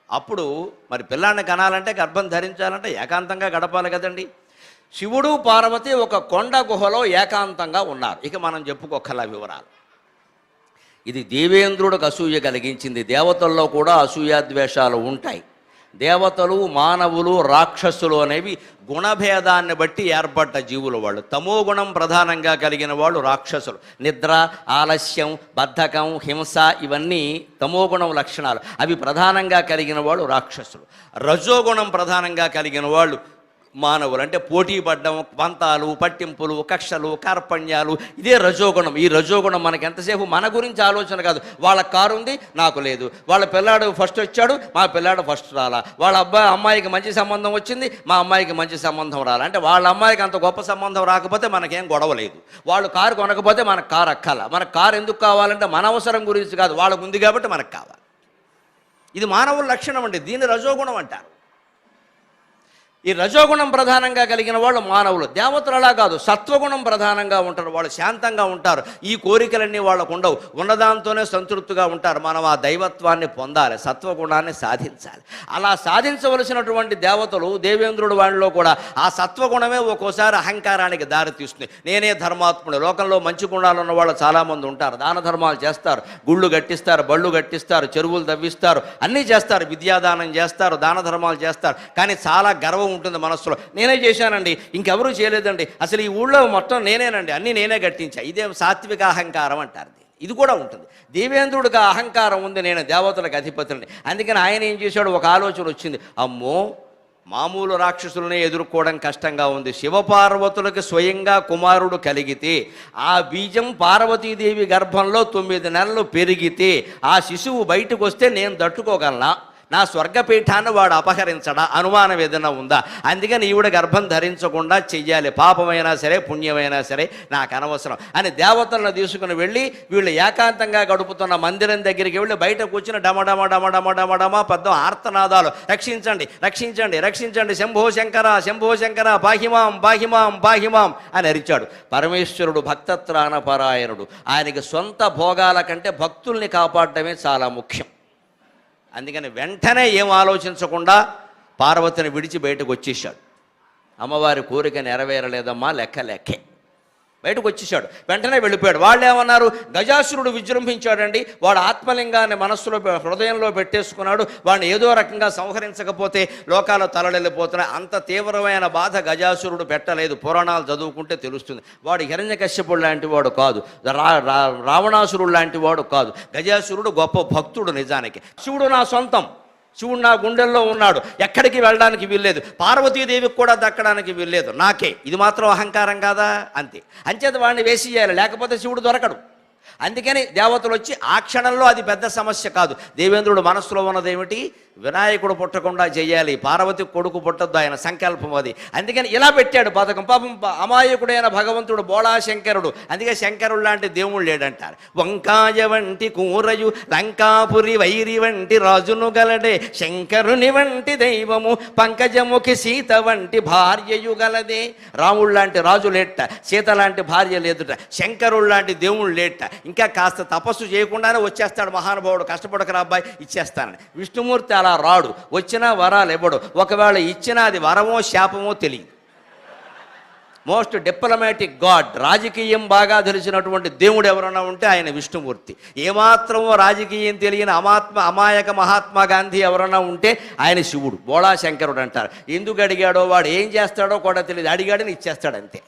S1: అప్పుడు మరి పిల్లాన్ని కనాలంటే గర్భం ధరించాలంటే ఏకాంతంగా గడపాలి కదండి. శివుడు పార్వతి ఒక కొండ గుహలో ఏకాంతంగా ఉన్నారు. ఇక మనం చెప్పుకోకల వివరాలు. ఇది దేవేంద్రుడికి అసూయ కలిగించింది. దేవతల్లో కూడా అసూయాద్వేషాలు ఉంటాయి. దేవతలు, మానవులు, రాక్షసులు అనేవి గుణభేదాన్ని బట్టి ఏర్పడ్డ జీవులు. వాళ్ళు తమో గుణం ప్రధానంగా కలిగిన వాళ్ళు రాక్షసులు. నిద్ర, ఆలస్యం, బద్ధకం, హింస ఇవన్నీ తమోగుణం లక్షణాలు. అవి ప్రధానంగా కలిగిన వాళ్ళు రాక్షసులు. రజోగుణం ప్రధానంగా కలిగిన వాళ్ళు మానవులు. అంటే పోటీ పడ్డం, పంతాలు, పట్టింపులు, కక్షలు, కార్పణ్యాలు, ఇదే రజోగుణం. ఈ రజోగుణం మనకి ఎంతసేపు మన గురించి ఆలోచన కాదు. వాళ్ళ కారు ఉంది, నాకు లేదు. వాళ్ళ పిల్లాడు ఫస్ట్ వచ్చాడు, మా పిల్లాడు ఫస్ట్ రాలా. వాళ్ళ అమ్మాయికి మంచి సంబంధం వచ్చింది, మా అమ్మాయికి మంచి సంబంధం రాలా. అంటే వాళ్ళ అమ్మాయికి అంత గొప్ప సంబంధం రాకపోతే మనకేం గొడవ లేదు. వాళ్ళు కారు కొనకపోతే మనకు కారు అక్కల. మనకు కారు ఎందుకు కావాలంటే మన అవసరం గురించి కాదు, వాళ్ళకు ఉంది కాబట్టి మనకు కావాలి. ఇది మానవుల లక్షణం అండి. దీన్ని రజోగుణం అంటారు. ఈ రజోగుణం ప్రధానంగా కలిగిన వాళ్ళు మానవులు. దేవతలు అలా కాదు, సత్వగుణం ప్రధానంగా ఉంటారు. వాళ్ళు శాంతంగా ఉంటారు. ఈ కోరికలన్నీ వాళ్ళకు ఉండవు. ఉన్నదాంతోనే సంతృప్తిగా ఉంటారు. మనం ఆ దైవత్వాన్ని పొందాలి, సత్వగుణాన్ని సాధించాలి. అలా సాధించవలసినటువంటి దేవతలు, దేవేంద్రుడు వాళ్ళలో కూడా ఆ సత్వగుణమే ఒక్కోసారి అహంకారానికి దారితీస్తుంది. నేనే ధర్మాత్ముడు. లోకంలో మంచి గుణాలు ఉన్న వాళ్ళు చాలామంది ఉంటారు. దాన ధర్మాలు చేస్తారు, గుళ్ళు కట్టిస్తారు, బళ్ళు కట్టిస్తారు, చెరువులు తవ్విస్తారు, అన్నీ చేస్తారు, విద్యాదానం చేస్తారు, దాన ధర్మాలు చేస్తారు. కానీ చాలా గర్వం ఉంటుంది మనస్సులో. నేనే చేశానండి, ఇంకెవరూ చేయలేదండి, అసలు ఈ ఊళ్ళో మొత్తం నేనేనండి, అన్నీ నేనే కట్టించా. ఇదే సాత్విక అహంకారం అంటారు. ఇది కూడా ఉంటుంది. దేవేంద్రుడికి అహంకారం ఉంది, నేను దేవతలకు అధిపతిని. అందుకని ఆయన ఏం చేశాడు, ఒక ఆలోచన వచ్చింది. అమ్మో, మామూలు రాక్షసులనే ఎదుర్కోవడం కష్టంగా ఉంది. శివపార్వతులకు స్వయంగా కుమారుడు కలిగితే, ఆ బీజం పార్వతీదేవి గర్భంలో 9 నెలలు పెరిగితే, ఆ శిశువు బయటకు వస్తే నేను తట్టుకోగలనా? నా స్వర్గపీఠాన్ని వాడు అపహరించడా? అనుమానం ఏదైనా ఉందా? అందుకని ఈవిడ గర్భం ధరించకుండా చెయ్యాలి. పాపమైనా సరే, పుణ్యమైనా సరే నాకు అనవసరం అని దేవతలను తీసుకుని వెళ్ళి వీళ్ళు ఏకాంతంగా గడుపుతున్న మందిరం దగ్గరికి వెళ్ళి బయట కూర్చుని డమడమ డమడమ డమడమ పెద్ద ఆర్తనాదాలు, రక్షించండి, రక్షించండి, రక్షించండి, శంభో శంకర, శంభో శంకర, పాహిమాం, పాహిమాం, పాహిమాం అని అరిచాడు. పరమేశ్వరుడు భక్తత్రాణపరాయణుడు. ఆయనకి సొంత భోగాల కంటే భక్తుల్ని కాపాడటమే చాలా ముఖ్యం. అందుకని వెంటనే ఏం ఆలోచించకుండా పార్వతిని విడిచి బయటకు వచ్చేసాడు. అమ్మవారి కోరిక నెరవేరలేదమ్మా, లెక్కే. బయటకు వచ్చేసాడు, వెంటనే వెళ్ళిపోయాడు. వాళ్ళు ఏమన్నారు? గజాసురుడు విజృంభించాడండి. వాడు ఆత్మలింగాన్ని మనస్సులో, హృదయంలో పెట్టేసుకున్నాడు. వాడిని ఏదో రకంగా సంహరించకపోతే లోకాలు తలడెళ్ళిపోతున్నాయి. అంత తీవ్రమైన బాధ గజాసురుడు పెట్టలేదు. పురాణాలు చదువుకుంటే తెలుస్తుంది. వాడు హిరణ్యకశ్యపుడు లాంటి వాడు కాదు, రావణాసురుడు లాంటి వాడు కాదు. గజాసురుడు గొప్ప భక్తుడు. నిజానికి శివుడు నా సొంతం, శివుడు నా గుండెల్లో ఉన్నాడు, ఎక్కడికి వెళ్ళడానికి వీల్లేదు, పార్వతీదేవికి కూడా దక్కడానికి వీల్లేదు, నాకే. ఇది మాత్రం అహంకారం కాదా? అంతే. అంచేత వాడిని వేసేయాలి, లేకపోతే శివుడు దొరకడు. అందుకని దేవతలు వచ్చి ఆ క్షణంలో అది పెద్ద సమస్య కాదు. దేవేంద్రుడు మనస్సులో ఉన్నదేమిటి? వినాయకుడు పుట్టకుండా చెయ్యాలి, పార్వతి కొడుకు పుట్టద్దు, ఆయన సంకల్పం అది. అందుకని ఇలా పెట్టాడు పథకం. పాపం అమాయకుడైన భగవంతుడు బోళాశంకరుడు. అందుకే శంకరుడు లాంటి దేవుడు లేడంటారు. వంకాయ వంటి కూరయు లంకాపురి వైరి వంటి రాజును గలడే, శంకరుని వంటి దైవము పంకజముఖి సీత వంటి భార్యయు గలదే. రాముడు లాంటి రాజు లేట, సీత లాంటి భార్య లేదుట, శంకరుడు లాంటి దేవుడు లేట. ఇంకా కాస్త తపస్సు చేయకుండానే వచ్చేస్తాడు మహానుభావుడు. కష్టపడకరా అబ్బాయి, ఇచ్చేస్తానని. విష్ణుమూర్తి అలా రాడు, వచ్చినా వరాలు ఇవ్వడు. ఒకవేళ ఇచ్చినా అది వరమో శాపమో తెలియదు. మోస్ట్ డిప్లొమాటిక్ గాడ్, రాజకీయం బాగా తెలిసినటువంటి దేవుడు ఎవరైనా ఉంటే ఆయన విష్ణుమూర్తి. ఏమాత్రమో రాజకీయం తెలియని అమాయక మహాత్మా గాంధీ ఎవరైనా ఉంటే ఆయన శివుడు, బోళా శంకరుడు అంటారు. ఎందుకు అడిగాడో, వాడు ఏం చేస్తాడో కూడా తెలియదు, అడిగాడని ఇచ్చేస్తాడు అంతే.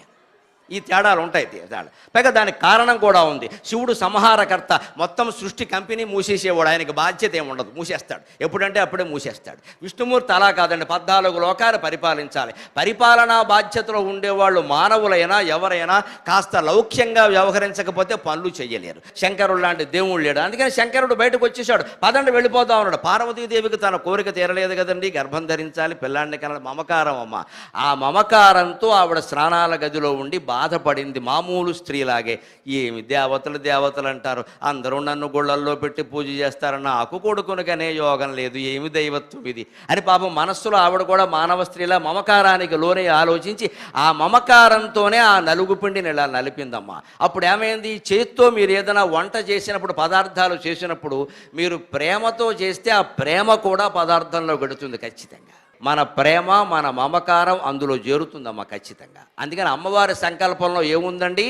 S1: ఈ తేడాలు ఉంటాయి, తేడాలు. పైగా దానికి కారణం కూడా ఉంది. శివుడు సంహారకర్త, మొత్తం సృష్టి కంపెనీ మూసేసేవాడు, ఆయనకి బాధ్యత ఏమి ఉండదు, మూసేస్తాడు. ఎప్పుడంటే అప్పుడే మూసేస్తాడు. విష్ణుమూర్తి అలా కాదండి, 14 లోకాలు పరిపాలించాలి. పరిపాలనా బాధ్యతలో ఉండేవాళ్ళు మానవులైనా ఎవరైనా కాస్త లౌక్యంగా వ్యవహరించకపోతే పనులు చేయలేరు. శంకరుడు లాంటి దేవుడు లేడు, అందుకని శంకరుడు బయటకు వచ్చేసాడు. పదండి వెళ్ళిపోతా ఉన్నాడు. పార్వతీదేవికి తన కోరిక తీరలేదు కదండి, గర్భం ధరించాలి, పిల్లాడిని కనాలి, మమకారం అమ్మ. ఆ మమకారంతో ఆవిడ స్నానాల గదిలో ఉండి బాధపడింది. మామూలు స్త్రీలాగే, ఏమి దేవతలు అంటారు, అందరూ నన్ను గుళ్ళల్లో పెట్టి పూజ చేస్తారు, నాకు కొడుకునికనే యోగం లేదు, ఏమి దైవత్వం ఇది అని పాపం మనస్సులో ఆవిడ కూడా మానవ స్త్రీలా మమకారానికి లోనే ఆలోచించి ఆ మమకారంతోనే ఆ నలుగు పిండిని ఇలా నలిపిందమ్మా. అప్పుడు ఏమైంది, చేత్తో మీరు ఏదైనా వంట చేసినప్పుడు, పదార్థాలు చేసినప్పుడు మీరు ప్రేమతో చేస్తే ఆ ప్రేమ కూడా పదార్థంలో గడుతుంది ఖచ్చితంగా. మన ప్రేమ, మన మమకారం అందులో చేరుతుందమ్మా ఖచ్చితంగా. అందుకని అమ్మవారి సంకల్పంలో ఏముందండి,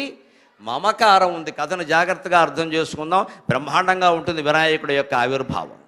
S1: మమకారం ఉంది. కథను జాగ్రత్తగా అర్థం చేసుకుందాం, బ్రహ్మాండంగా ఉంటుంది వినాయకుడి యొక్క ఆవిర్భావం.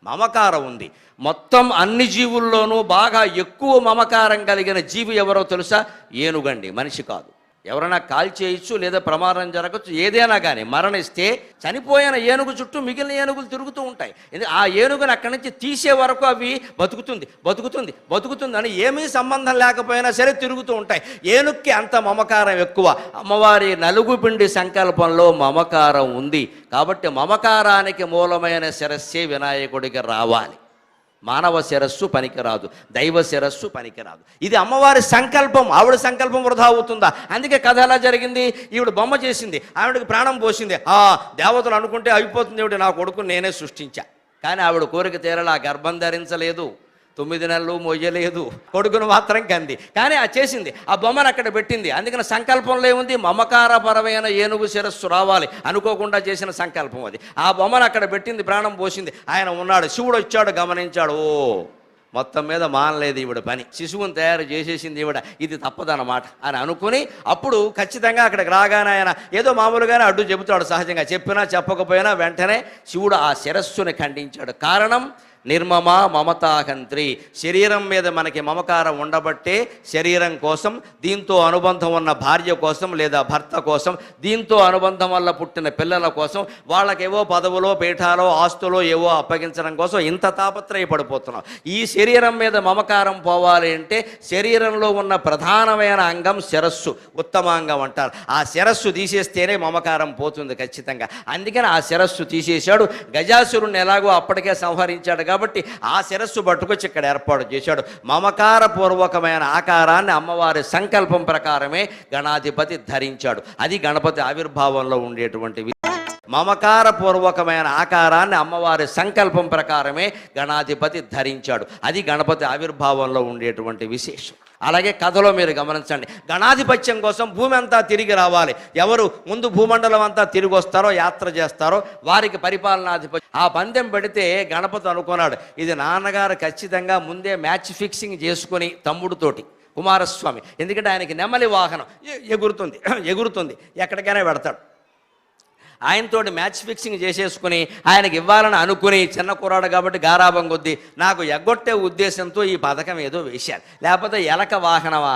S1: మమకారం ఉంది. మొత్తం అన్ని జీవుల్లోనూ బాగా ఎక్కువ మమకారం కలిగిన జీవి ఎవరో తెలుసా? ఏనుగండి, మనిషి కాదు. ఎవరైనా కాల్ చేయొచ్చు, లేదా ప్రమాదం జరగచ్చు, ఏదైనా కానీ మరణిస్తే చనిపోయిన ఏనుగు చుట్టూ మిగిలిన ఏనుగులు తిరుగుతూ ఉంటాయి. ఆ ఏనుగుని అక్కడి నుంచి తీసే వరకు అవి బతుకుతుంది అని ఏమీ సంబంధం లేకపోయినా సరే తిరుగుతూ ఉంటాయి. ఏనుగుకి అంత మమకారం ఎక్కువ. అమ్మవారి నలుగు పిండి సంకల్పంలో మమకారం ఉంది కాబట్టి మమకారానికి మూలమైన శిరస్సే వినాయకుడికి రావాలి. మానవ శిరస్సు పనికిరాదు, దైవ శిరస్సు పనికిరాదు. ఇది అమ్మవారి సంకల్పం. ఆవిడ సంకల్పం వృధా అవుతుందా? అందుకే కథ ఎలా జరిగింది, ఈవిడ బొమ్మ చేసింది, ఆవిడకి ప్రాణం పోసింది. దేవతలు అనుకుంటే అయిపోతుంది, ఏమిటి నా కొడుకుని నేనే సృష్టించా. కానీ ఆవిడ కోరిక తీరాల, గర్భం ధరించలేదు, 9 నెలలు మొయ్యలేదు, కొడుకును మాత్రం కంది. కానీ ఆ చేసింది, ఆ బొమ్మను అక్కడ పెట్టింది. అందుకని సంకల్పంలో ఏముంది, మమకారపరమైన ఏనుగు శిరస్సు రావాలి అనుకోకుండా చేసిన సంకల్పం అది. ఆ బొమ్మను అక్కడ పెట్టింది, ప్రాణం పోసింది, ఆయన ఉన్నాడు. శివుడు వచ్చాడు, గమనించాడు, మొత్తం మీద మానలేదు ఈవిడ పని, శిశువుని తయారు చేసేసింది ఈవిడ, ఇది తప్పదన్నమాట అని అనుకుని అప్పుడు ఖచ్చితంగా అక్కడికి రాగానే ఆయన ఏదో మామూలుగానే అడ్డు చెబుతాడు. సహజంగా చెప్పినా చెప్పకపోయినా వెంటనే శివుడు ఆ శిరస్సుని ఖండించాడు. కారణం, నిర్మమ మమతాహంత్రి. శరీరం మీద మనకి మమకారం ఉండబట్టే శరీరం కోసం, దీంతో అనుబంధం ఉన్న భార్య కోసం లేదా భర్త కోసం, దీంతో అనుబంధం వల్ల పుట్టిన పిల్లల కోసం, వాళ్ళకేవో పదవులో పీఠాలో ఆస్తులో ఏవో అప్పగించడం కోసం ఇంత తాపత్రయపడిపోతున్నాం. ఈ శరీరం మీద మమకారం పోవాలి అంటే శరీరంలో ఉన్న ప్రధానమైన అంగం శిరస్సు, ఉత్తమాంగం అంటారు. ఆ శిరస్సు తీసేస్తేనే మమకారం పోతుంది ఖచ్చితంగా. అందుకని ఆ శిరస్సు తీసేశాడు. గజాసురుణ్ణి ఎలాగో అప్పటికే సంహరించాడు కాబట్టి ఆ శిరస్సు పట్టుకొచ్చి ఇక్కడ ఏర్పాటు చేశాడు. మమకారపూర్వకమైన ఆకారాన్ని అమ్మవారి సంకల్పం ప్రకారమే గణాధిపతి ధరించాడు. అది గణపతి ఆవిర్భావంలో ఉండేటువంటి మమకారపూర్వకమైన ఆకారాన్ని అమ్మవారి సంకల్పం ప్రకారమే గణాధిపతి ధరించాడు. అది గణపతి ఆవిర్భావంలో ఉండేటువంటి విశేషం. అలాగే కథలో మీరు గమనించండి, గణాధిపత్యం కోసం భూమి అంతా తిరిగి రావాలి. ఎవరు ముందు భూమండలం అంతా తిరిగి వస్తారో, యాత్ర చేస్తారో వారికి పరిపాలనాధిపత్యం. ఆ పందెం పెడితే గణపతి అనుకున్నాడు, ఇది నాన్నగారు ఖచ్చితంగా ముందే మ్యాచ్ ఫిక్సింగ్ చేసుకుని తమ్ముడితోటి, కుమారస్వామి, ఎందుకంటే ఆయనకి నెమలి వాహనం ఎగురుతుంది ఎక్కడికైనా పెడతాడు. ఆయనతోటి మ్యాచ్ ఫిక్సింగ్ చేసేసుకుని ఆయనకి ఇవ్వాలని అనుకుని, చిన్న కుర్రాడు కాబట్టి గారాబం కొద్దీ నాకు ఎగ్గొట్టే ఉద్దేశంతో ఈ పథకం ఏదో వేశారు. లేకపోతే ఎలక వాహనమా,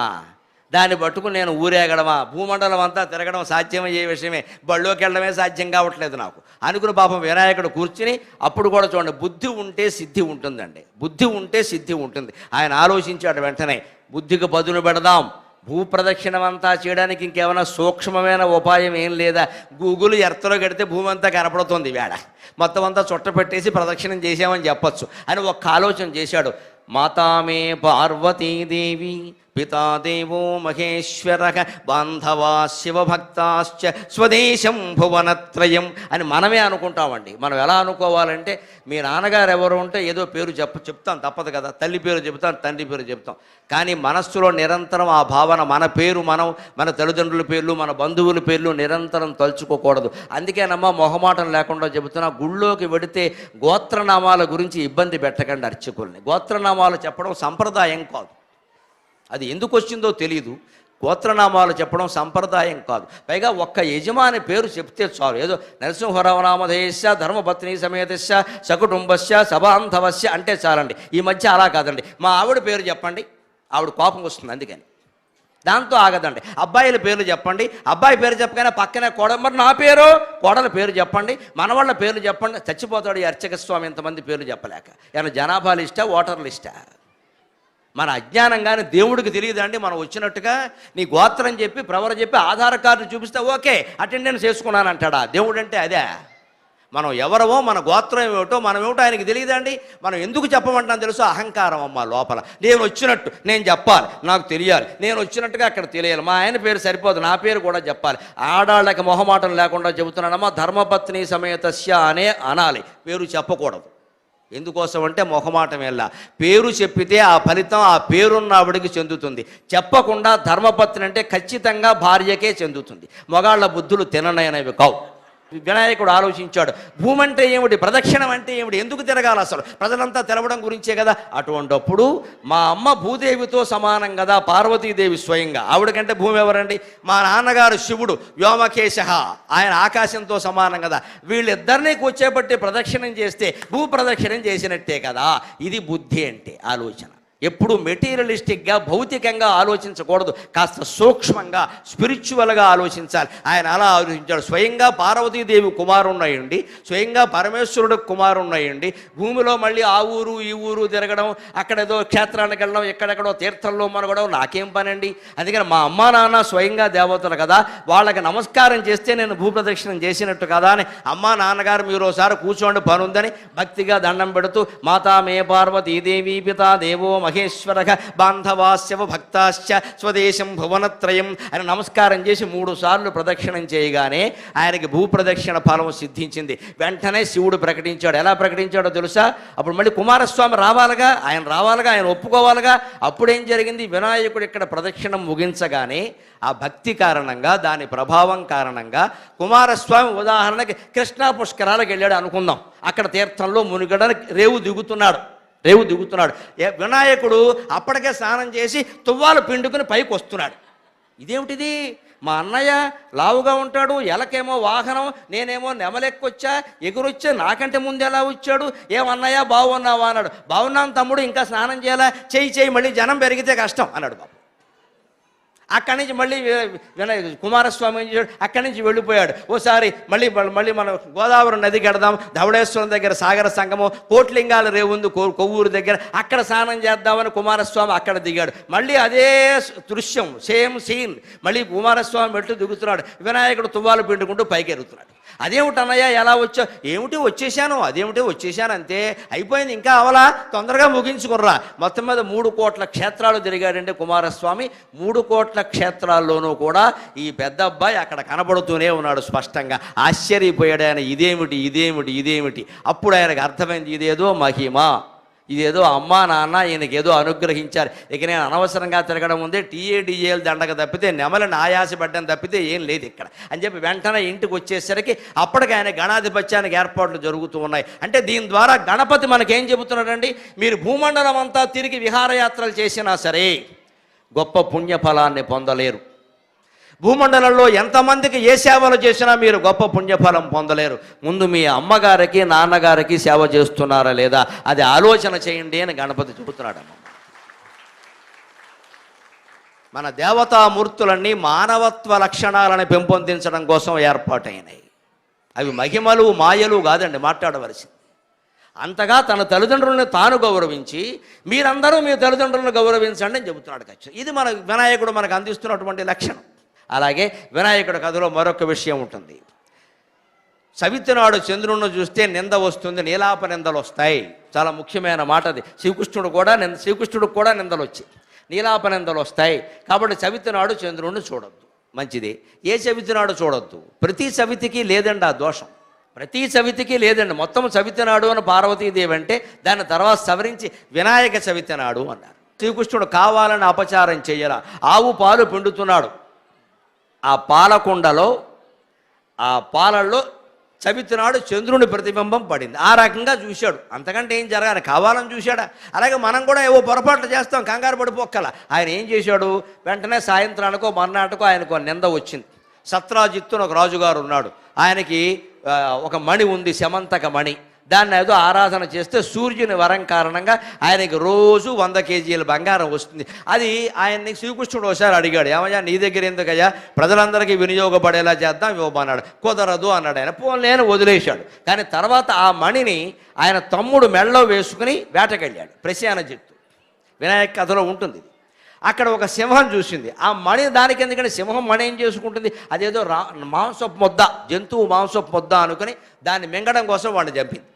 S1: దాన్ని పట్టుకుని నేను ఊరేగడమా, భూమండలం అంతా తిరగడం సాధ్యమయ్యే విషయమే, బళ్ళోకి వెళ్ళడమే సాధ్యం కావట్లేదు నాకు అనుకుని పాపం వినాయకుడు కూర్చుని, అప్పుడు కూడా చూడండి, బుద్ధి ఉంటే సిద్ధి ఉంటుందండి, బుద్ధి ఉంటే సిద్ధి ఉంటుంది. ఆయన ఆలోచించాడు వెంటనే, బుద్ధికి పదును పెడదాం, భూప్రదక్షిణం అంతా చేయడానికి ఇంకేమైనా సూక్ష్మమైన ఉపాయం ఏం లేదా? గూగుల్ ఎర్త్లో కడితే భూమి అంతా కనపడుతుంది, వేడ మొత్తం అంతా చుట్ట పెట్టేసి ప్రదక్షిణం చేసామని చెప్పచ్చు అని ఒక్క ఆలోచన చేశాడు. మాతామే పార్వతీదేవి పితాదేవో మహేశ్వర బాంధవా శివభక్తాశ్చ స్వదేశం భువనత్రయం అని మనమే అనుకుంటామండి. మనం ఎలా అనుకోవాలంటే, మీ నాన్నగారు ఎవరు ఉంటే ఏదో పేరు చెప్తాం, తప్పదు కదా, తల్లి పేరు చెప్తాం, తండ్రి పేరు చెప్తాం. కానీ మనస్సులో నిరంతరం ఆ భావన, మన పేరు మన తల్లిదండ్రుల పేర్లు, మన బంధువుల పేర్లు నిరంతరం తలుచుకోకూడదు. అందుకేనమ్మా మొహమాటం లేకుండా చెబుతున్నా, గుళ్ళోకి వెడితే గోత్రనామాల గురించి ఇబ్బంది పెట్టకండి అర్చకుల్ని. గోత్రనామాలు చెప్పడం సంప్రదాయం కాదు, అది ఎందుకు వచ్చిందో తెలియదు. గోత్రనామాలు చెప్పడం సంప్రదాయం కాదు. పైగా ఒక్క యజమాని పేరు చెప్తే చాలు. ఏదో నరసింహరామనామధేయస్య ధర్మపత్ని సమేతస్య సకుటుంబస్య సబాంధవస్య అంటే చాలండి. ఈ మధ్య అలా కాదండి, మా ఆవిడ పేరు చెప్పండి, ఆవిడ కోపం వస్తుంది, అందుకని దాంతో ఆగదండి. అబ్బాయిల పేర్లు చెప్పండి, అబ్బాయి పేరు చెప్పగానే పక్కనే మరి నా పేరు, కోడల పేరు చెప్పండి, మనవాళ్ళ పేర్లు చెప్పండి. చచ్చిపోతాడు ఈ అర్చక స్వామి ఇంతమంది పేర్లు చెప్పలేక. ఏమైనా జనాభా లిస్టా, ఓటర్ లిస్టా? మన అజ్ఞానంగానే దేవుడికి తెలియదండి. మనం వచ్చినట్టుగా నీ గోత్రం చెప్పి ప్రవర చెప్పి ఆధార్ కార్డు చూపిస్తే ఓకే అటెండెన్స్ చేసుకున్నాను అంటాడా? దేవుడు అంటే అదే. మనం ఎవరమో, మన గోత్రం ఏమిటో, మనం ఏమిటో ఆయనకి తెలియదండి. మనం ఎందుకు చెప్పమంటాం తెలుసు? అహంకారం అమ్మ లోపల. నేను వచ్చినట్టు నేను చెప్పాలి, నాకు తెలియాలి, నేను వచ్చినట్టుగా అక్కడ తెలియాలి. మా ఆయన పేరు సరిపోదు, నా పేరు కూడా చెప్పాలి. ఆడాళ్ళకి మొహమాటం లేకుండా చెబుతున్నానమ్మా, ధర్మపత్ని సమేతస్య అనే అనాలి, పేరు చెప్పకూడదు. ఎందుకోసం అంటే మొహమాటం వెళ్ళా. పేరు చెప్పితే ఆ ఫలితం ఆ పేరున్న ఆవిడికి చెందుతుంది. చెప్పకుండా ధర్మపత్ని అంటే ఖచ్చితంగా భార్యకే చెందుతుంది. మగాళ్ళ బుద్ధులు తిననైనవి కావు. వినాయకుడు ఆలోచించాడు, భూమి అంటే ఏమిటి, ప్రదక్షిణం అంటే ఏమిటి, ఎందుకు తిరగాలి, అసలు ప్రజలంతా తెలవడం గురించే కదా. అటువంటప్పుడు మా అమ్మ భూదేవితో సమానం కదా, పార్వతీదేవి స్వయంగా. ఆవిడకంటే భూమి ఎవరండి? మా నాన్నగారు శివుడు వ్యోమకేశ, ఆయన ఆకాశంతో సమానం కదా. వీళ్ళిద్దరినీ కూర్చోబట్టి ప్రదక్షిణం చేస్తే భూ ప్రదక్షిణం చేసినట్టే కదా. ఇది బుద్ధి అంటే ఆలోచన. ఎప్పుడు మెటీరియలిస్టిక్గా భౌతికంగా ఆలోచించకూడదు, కాస్త సూక్ష్మంగా స్పిరిచువల్గా ఆలోచించాలి. ఆయన అలా ఆలోచించాడు. స్వయంగా పార్వతీదేవి కుమారున్నాయండి, స్వయంగా పరమేశ్వరుడు కుమారున్నాయండి. భూమిలో మళ్ళీ ఆ ఊరు ఈ ఊరు తిరగడం, అక్కడేదో క్షేత్రానికి వెళ్ళడం, ఎక్కడెక్కడో తీర్థంలో మనగడం నాకేం పనండి. అందుకని మా అమ్మా నాన్న స్వయంగా దేవతలు కదా, వాళ్ళకి నమస్కారం చేస్తే నేను భూప్రదక్షిణం చేసినట్టు కదా అని అమ్మా నాన్నగారు మీరు ఒకసారి కూర్చోండి పని ఉందని భక్తిగా దండం పెడుతూ మాతా మే పార్వతీదేవి పితా దేవో మహేశ్వర బాంధవాస్యవ భక్తాశ్చ స్వదేశం భువనత్రయం అని నమస్కారం చేసి 3 సార్లు ప్రదక్షిణం చేయగానే ఆయనకి భూప్రదక్షిణ ఫలం సిద్ధించింది. వెంటనే శివుడు ప్రకటించాడు. ఎలా ప్రకటించాడో తెలుసా? అప్పుడు మళ్ళీ కుమారస్వామి రావాలిగా, ఆయన ఒప్పుకోవాలిగా. అప్పుడేం జరిగింది? వినాయకుడు ఇక్కడ ప్రదక్షిణం ముగించగానే ఆ భక్తి కారణంగా, దాని ప్రభావం కారణంగా కుమారస్వామి ఉదాహరణకి కృష్ణా పుష్కరాలకు వెళ్ళాడు అనుకుందాం. అక్కడ తీర్థంలో మునిగడానికి రేవు దిగుతున్నాడు. వినాయకుడు అప్పటికే స్నానం చేసి తువ్వాలు పిండుకుని పైకి వస్తున్నాడు. ఇదేమిటిది? మా అన్నయ్య లావుగా ఉంటాడు, ఎలకేమో వాహనం, నేనేమో నెమలెక్కొచ్చా, ఎగురొచ్చా, నాకంటే ముందు ఎలా వచ్చాడు? ఏమన్నయ్య బాగున్నావా అన్నాడు. బాగున్నాను తమ్ముడు, ఇంకా స్నానం చేయాలా? చేయి మళ్ళీ జనం పెరిగితే కష్టం అన్నాడు బాబు. అక్కడి నుంచి మళ్ళీ కుమారస్వామి ఏం చేశాడు? అక్కడి నుంచి వెళ్ళిపోయాడు. ఓసారి మళ్ళీ మనం గోదావరి నదికి వెడదాం, ధవళేశ్వరం దగ్గర సాగర సంగమం, కోట్లింగాల రేవుంది కొవ్వూరు దగ్గర, అక్కడ స్నానం చేద్దామని కుమారస్వామి అక్కడ దిగాడు. మళ్ళీ అదే దృశ్యం, సేమ్ సీన్. మళ్ళీ కుమారస్వామి మెట్లు దిగుతున్నాడు, వినాయకుడు తువ్వాలు పిండుకుంటూ పైకి ఎరుగుతున్నాడు. అదేమిటి అన్నయ్య ఎలా వచ్చావు? ఏమిటి వచ్చేసాను, అదేమిటి వచ్చేసాను అంతే, అయిపోయింది, ఇంకా అవలా, తొందరగా ముగించుకుర్రా. మొత్తం మీద 3 కోట్ల క్షేత్రాలు తిరిగాడంటే కుమారస్వామి. 3 కోట్ల క్షేత్రాల్లోనూ కూడా ఈ పెద్ద అబ్బాయి అక్కడ కనబడుతూనే ఉన్నాడు స్పష్టంగా. ఆశ్చర్యపోయాడు ఆయన, ఇదేమిటి. అప్పుడు ఆయనకు అర్థమైంది, ఇదేదో మహిమ, ఇదేదో అమ్మా నాన్న ఈయనకేదో అనుగ్రహించారు. ఇక నేను అనవసరంగా తిరగడం ఉందే, టీఏడిఏలు దండగ తప్పితే, నెమలని ఆయాసపడ్డం తప్పితే ఏం లేదు ఇక్కడ అని చెప్పి వెంటనే ఇంటికి వచ్చేసరికి అప్పటికి ఆయన గణాధిపత్యానికి ఏర్పాట్లు జరుగుతూ ఉన్నాయి. అంటే దీని ద్వారా గణపతి మనకేం చెబుతున్నాడండి? మీరు భూమండలం అంతా తిరిగి విహారయాత్రలు చేసినా సరే గొప్ప పుణ్యఫలాన్ని పొందలేరు. భూమండలంలో ఎంతమందికి ఏ సేవలు చేసినా మీరు గొప్ప పుణ్యఫలం పొందలేరు. ముందు మీ అమ్మగారికి నాన్నగారికి సేవ చేస్తున్నారా లేదా అది ఆలోచన చేయండి అని గణపతి చెబుతున్నాడమ్మ. మన దేవతామూర్తులన్నీ మానవత్వ లక్షణాలను పెంపొందించడం కోసం ఏర్పాటైనాయి. అవి మహిమలు మాయలు కాదండి మాట్లాడవలసింది. అంతగా తన తల్లిదండ్రులను తాను గౌరవించి మీరందరూ మీ తల్లిదండ్రులను గౌరవించండి అని చెబుతున్నాడు. ఖచ్చితంగా ఇది మన వినాయకుడు మనకు అందిస్తున్నటువంటి లక్షణం. అలాగే వినాయకుడి కథలో మరొక విషయం ఉంటుంది. సవితి నాడు చంద్రుణ్ణి చూస్తే నింద వస్తుంది, నీలాప నిందలు వస్తాయి. చాలా ముఖ్యమైన మాట అది. శ్రీకృష్ణుడికి కూడా నిందలు వచ్చాయి, నీలాప నిందలు వస్తాయి. కాబట్టి సవితి నాడు చంద్రుణ్ణి చూడొద్దు, మంచిది. ఏ చవితి నాడు చూడొద్దు? ప్రతి చవితికి లేదండి ఆ దోషం, ప్రతి చవితికి లేదండి. మొత్తం చవితి నాడు అని పార్వతీదేవి అంటే దాని తర్వాత సవరించి వినాయక చవితి నాడు అన్నారు. శ్రీకృష్ణుడు కావాలని అపచారం చెయ్యరా. ఆవు పాలు పిండుతున్నాడు, ఆ పాలకుండలో ఆ పాలల్లో చవితి నాడు చంద్రుని ప్రతిబింబం పడింది. ఆ రకంగా చూశాడు, అంతకంటే ఏం జరగాలి, కావాలని చూశాడా? అలాగే మనం కూడా ఏవో పొరపాట్లు చేస్తాం, కంగారు పడిపోక్కల. ఆయన ఏం చేశాడు, వెంటనే సాయంత్రానికో మర్నాటికో ఆయనకు నింద వచ్చింది. సత్రాజిత్తు ఒక రాజుగారు ఉన్నాడు, ఆయనకి ఒక మణి ఉంది, శమంతక మణి. దాన్ని ఏదో ఆరాధన చేస్తే సూర్యుని వరం కారణంగా ఆయనకి రోజు 100 కేజీల బంగారం వస్తుంది. అది ఆయన్ని శ్రీకృష్ణుడు ఒకసారి అడిగాడు, ఏమయ్యా నీ దగ్గర ఎందుకయ్యా, ప్రజలందరికీ వినియోగపడేలా చేద్దాం ఇవ్వమన్నాడు. కుదరదు అన్నాడు ఆయన. పోలేని వదిలేశాడు. కానీ తర్వాత ఆ మణిని ఆయన తమ్ముడు మెడలో వేసుకుని వేటకెళ్ళాడు. ప్రసేనజిత్తు వినాయక కథలో ఉంటుంది. అక్కడ ఒక సింహం చూసింది. ఆ మణి దానికి ఎందుకంటే సింహం మణి ఏం చేసుకుంటుంది, అదేదో మాంసపు ముద్ద, జంతువు మాంసపు ముద్ద అనుకుని దాన్ని మింగడం కోసం వాడిని చంపింది.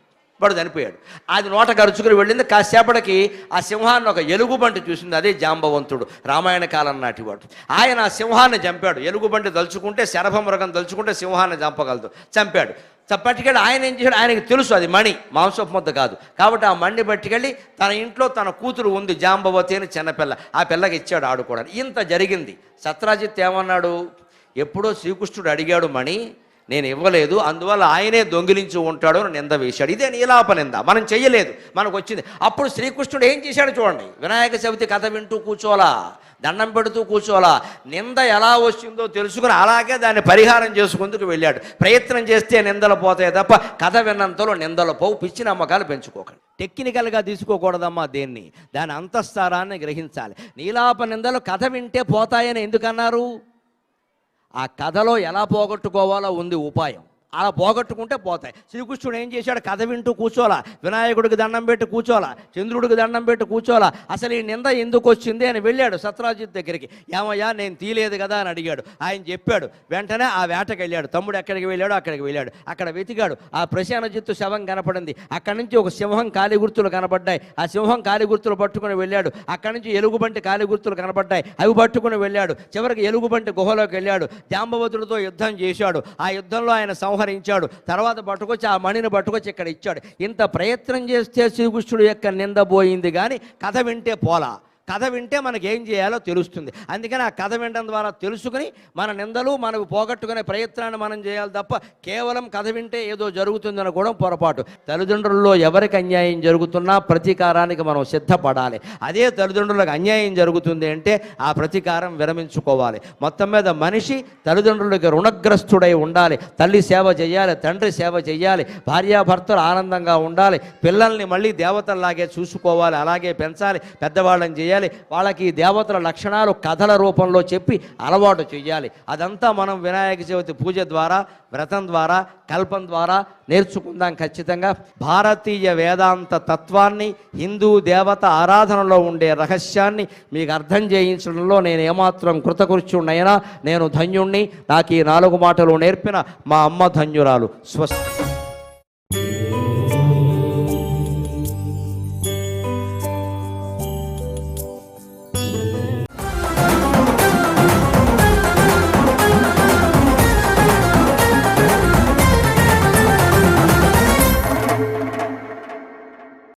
S1: వాడు చనిపోయాడు. అది నోట గరుచుకుని వెళ్ళింది. కాసేపటికి ఆ సింహాన్ని ఒక ఎలుగుబంటి చూసింది. అదే జాంబవంతుడు, రామాయణ కాలం నాటివాడు. ఆయన ఆ సింహాన్ని చంపాడు. ఎలుగుబంటి దలుచుకుంటే, శరభ మృగం దలుచుకుంటే సింహాన్ని చంపగలదు. చంపాడు. పట్టుకెళ్ళి ఆయన ఏం చేశాడు, ఆయనకి తెలుసు అది మణి, మాంసపు ముద్ద కాదు. కాబట్టి ఆ మణిని పట్టుకెళ్ళి తన ఇంట్లో తన కూతురు ఉంది జాంబవతి అని చిన్నపిల్ల, ఆ పిల్లకి ఇచ్చాడు ఆడుకోవడానికి. ఇంత జరిగింది. సత్రాజిత్ ఏమన్నాడు, ఎప్పుడో శ్రీకృష్ణుడు అడిగాడు మణి, నేను ఇవ్వలేదు, అందువల్ల ఆయనే దొంగిలించి ఉంటాడు అని నింద వేశాడు. ఇదే నీలాప నింద. మనం చెయ్యలేదు, మనకు వచ్చింది. అప్పుడు శ్రీకృష్ణుడు ఏం చేశాడు చూడండి. వినాయక చవితి కథ వింటూ కూర్చోలా, దండం పెడుతూ కూర్చోలా, నింద ఎలా వచ్చిందో తెలుసుకుని అలాగే దాన్ని పరిహారం చేసుకుందుకు వెళ్ళాడు. ప్రయత్నం చేస్తే నిందలు పోతాయి తప్ప కథ విన్నంతలో నిందలు పోవు. పిచ్చి నమ్మకాలు పెంచుకోకండి. టెక్నికల్గా తీసుకోకూడదమ్మా దేన్ని, దాని అంతఃస్థానాన్ని గ్రహించాలి. నీలాప నిందలు కథ వింటే పోతాయని ఎందుకన్నారు? ఆ కథలో ఎలా పోగొట్టుకోవాలో ఉంది ఉపాయం. అలా పోగొట్టుకుంటే పోతాయి. శ్రీకృష్ణుడు ఏం చేశాడు, కథ వింటూ కూర్చోలా, వినాయకుడికి దండం పెట్టి కూర్చోలా, చంద్రుడికి దండం పెట్టి కూర్చోలా. అసలు ఈ నింద ఎందుకు వచ్చింది అని వెళ్ళాడు సత్రాజిత్ దగ్గరికి. ఏమయ్యా నేను తీయలేదు కదా అని అడిగాడు. ఆయన చెప్పాడు. వెంటనే ఆ వేటకి వెళ్ళాడు. తమ్ముడు ఎక్కడికి వెళ్ళాడు అక్కడికి వెళ్ళాడు. అక్కడ వెతికాడు. ఆ ప్రసేనజిత్తు శవం కనపడింది. అక్కడి నుంచి ఒక సింహం కాలి గుర్తులు కనపడ్డాయి. ఆ సింహం కాలి గుర్తులు పట్టుకుని వెళ్ళాడు. అక్కడి నుంచి ఎలుగుబంటి కాలి గుర్తులు కనపడ్డాయి. అవి పట్టుకుని వెళ్ళాడు. చివరికి ఎలుగుబంటి గుహలోకి వెళ్ళాడు. జాంబవతుడితో యుద్ధం చేశాడు. ఆ యుద్ధంలో ఆయన సంహరించాడు. తర్వాత పట్టుకొచ్చి ఆ మణిని పట్టుకొచ్చి ఇక్కడ ఇచ్చాడు. ఇంత ప్రయత్నం చేస్తే శ్రీకృష్ణుడు యొక్క నింద పోయింది, కానీ కథ వింటే పోలా. కథ వింటే మనకి ఏం చేయాలో తెలుస్తుంది. అందుకని ఆ కథ వినడం ద్వారా తెలుసుకుని మన నిందలు మనకు పోగొట్టుకునే ప్రయత్నాన్ని మనం చేయాలి తప్ప కేవలం కథ వింటే ఏదో జరుగుతుందని కూడా పొరపాటు. తల్లిదండ్రుల్లో ఎవరికి అన్యాయం జరుగుతున్నా ప్రతీకారానికి మనం సిద్ధపడాలి. అదే తల్లిదండ్రులకు అన్యాయం జరుగుతుంది అంటే ఆ ప్రతీకారం విరమించుకోవాలి. మొత్తం మీద మనిషి తల్లిదండ్రులకి రుణగ్రస్తుడై ఉండాలి. తల్లి సేవ చేయాలి, తండ్రి సేవ చేయాలి, భార్యాభర్తలు ఆనందంగా ఉండాలి, పిల్లల్ని మళ్ళీ దేవతల్లాగే చూసుకోవాలి, అలాగే పెంచాలి, పెద్దవాళ్ళని చేయాలి. వాళ్ళకి దేవతల లక్షణాలు కథల రూపంలో చెప్పి అలవాటు చేయాలి. అదంతా మనం వినాయక చవితి పూజ ద్వారా, వ్రతం ద్వారా, కల్పం ద్వారా నేర్చుకుందాం ఖచ్చితంగా. భారతీయ వేదాంత తత్వాన్ని, హిందూ దేవత ఆరాధనలో ఉండే రహస్యాన్ని మీకు అర్థం చేయించడంలో నేను ఏమాత్రం కృతకృత్యున్నైనా నేను ధన్యుణ్ణి. నాకు ఈ 4 మాటలు నేర్పిన మా అమ్మ ధన్యురాలు. స్వస్తి.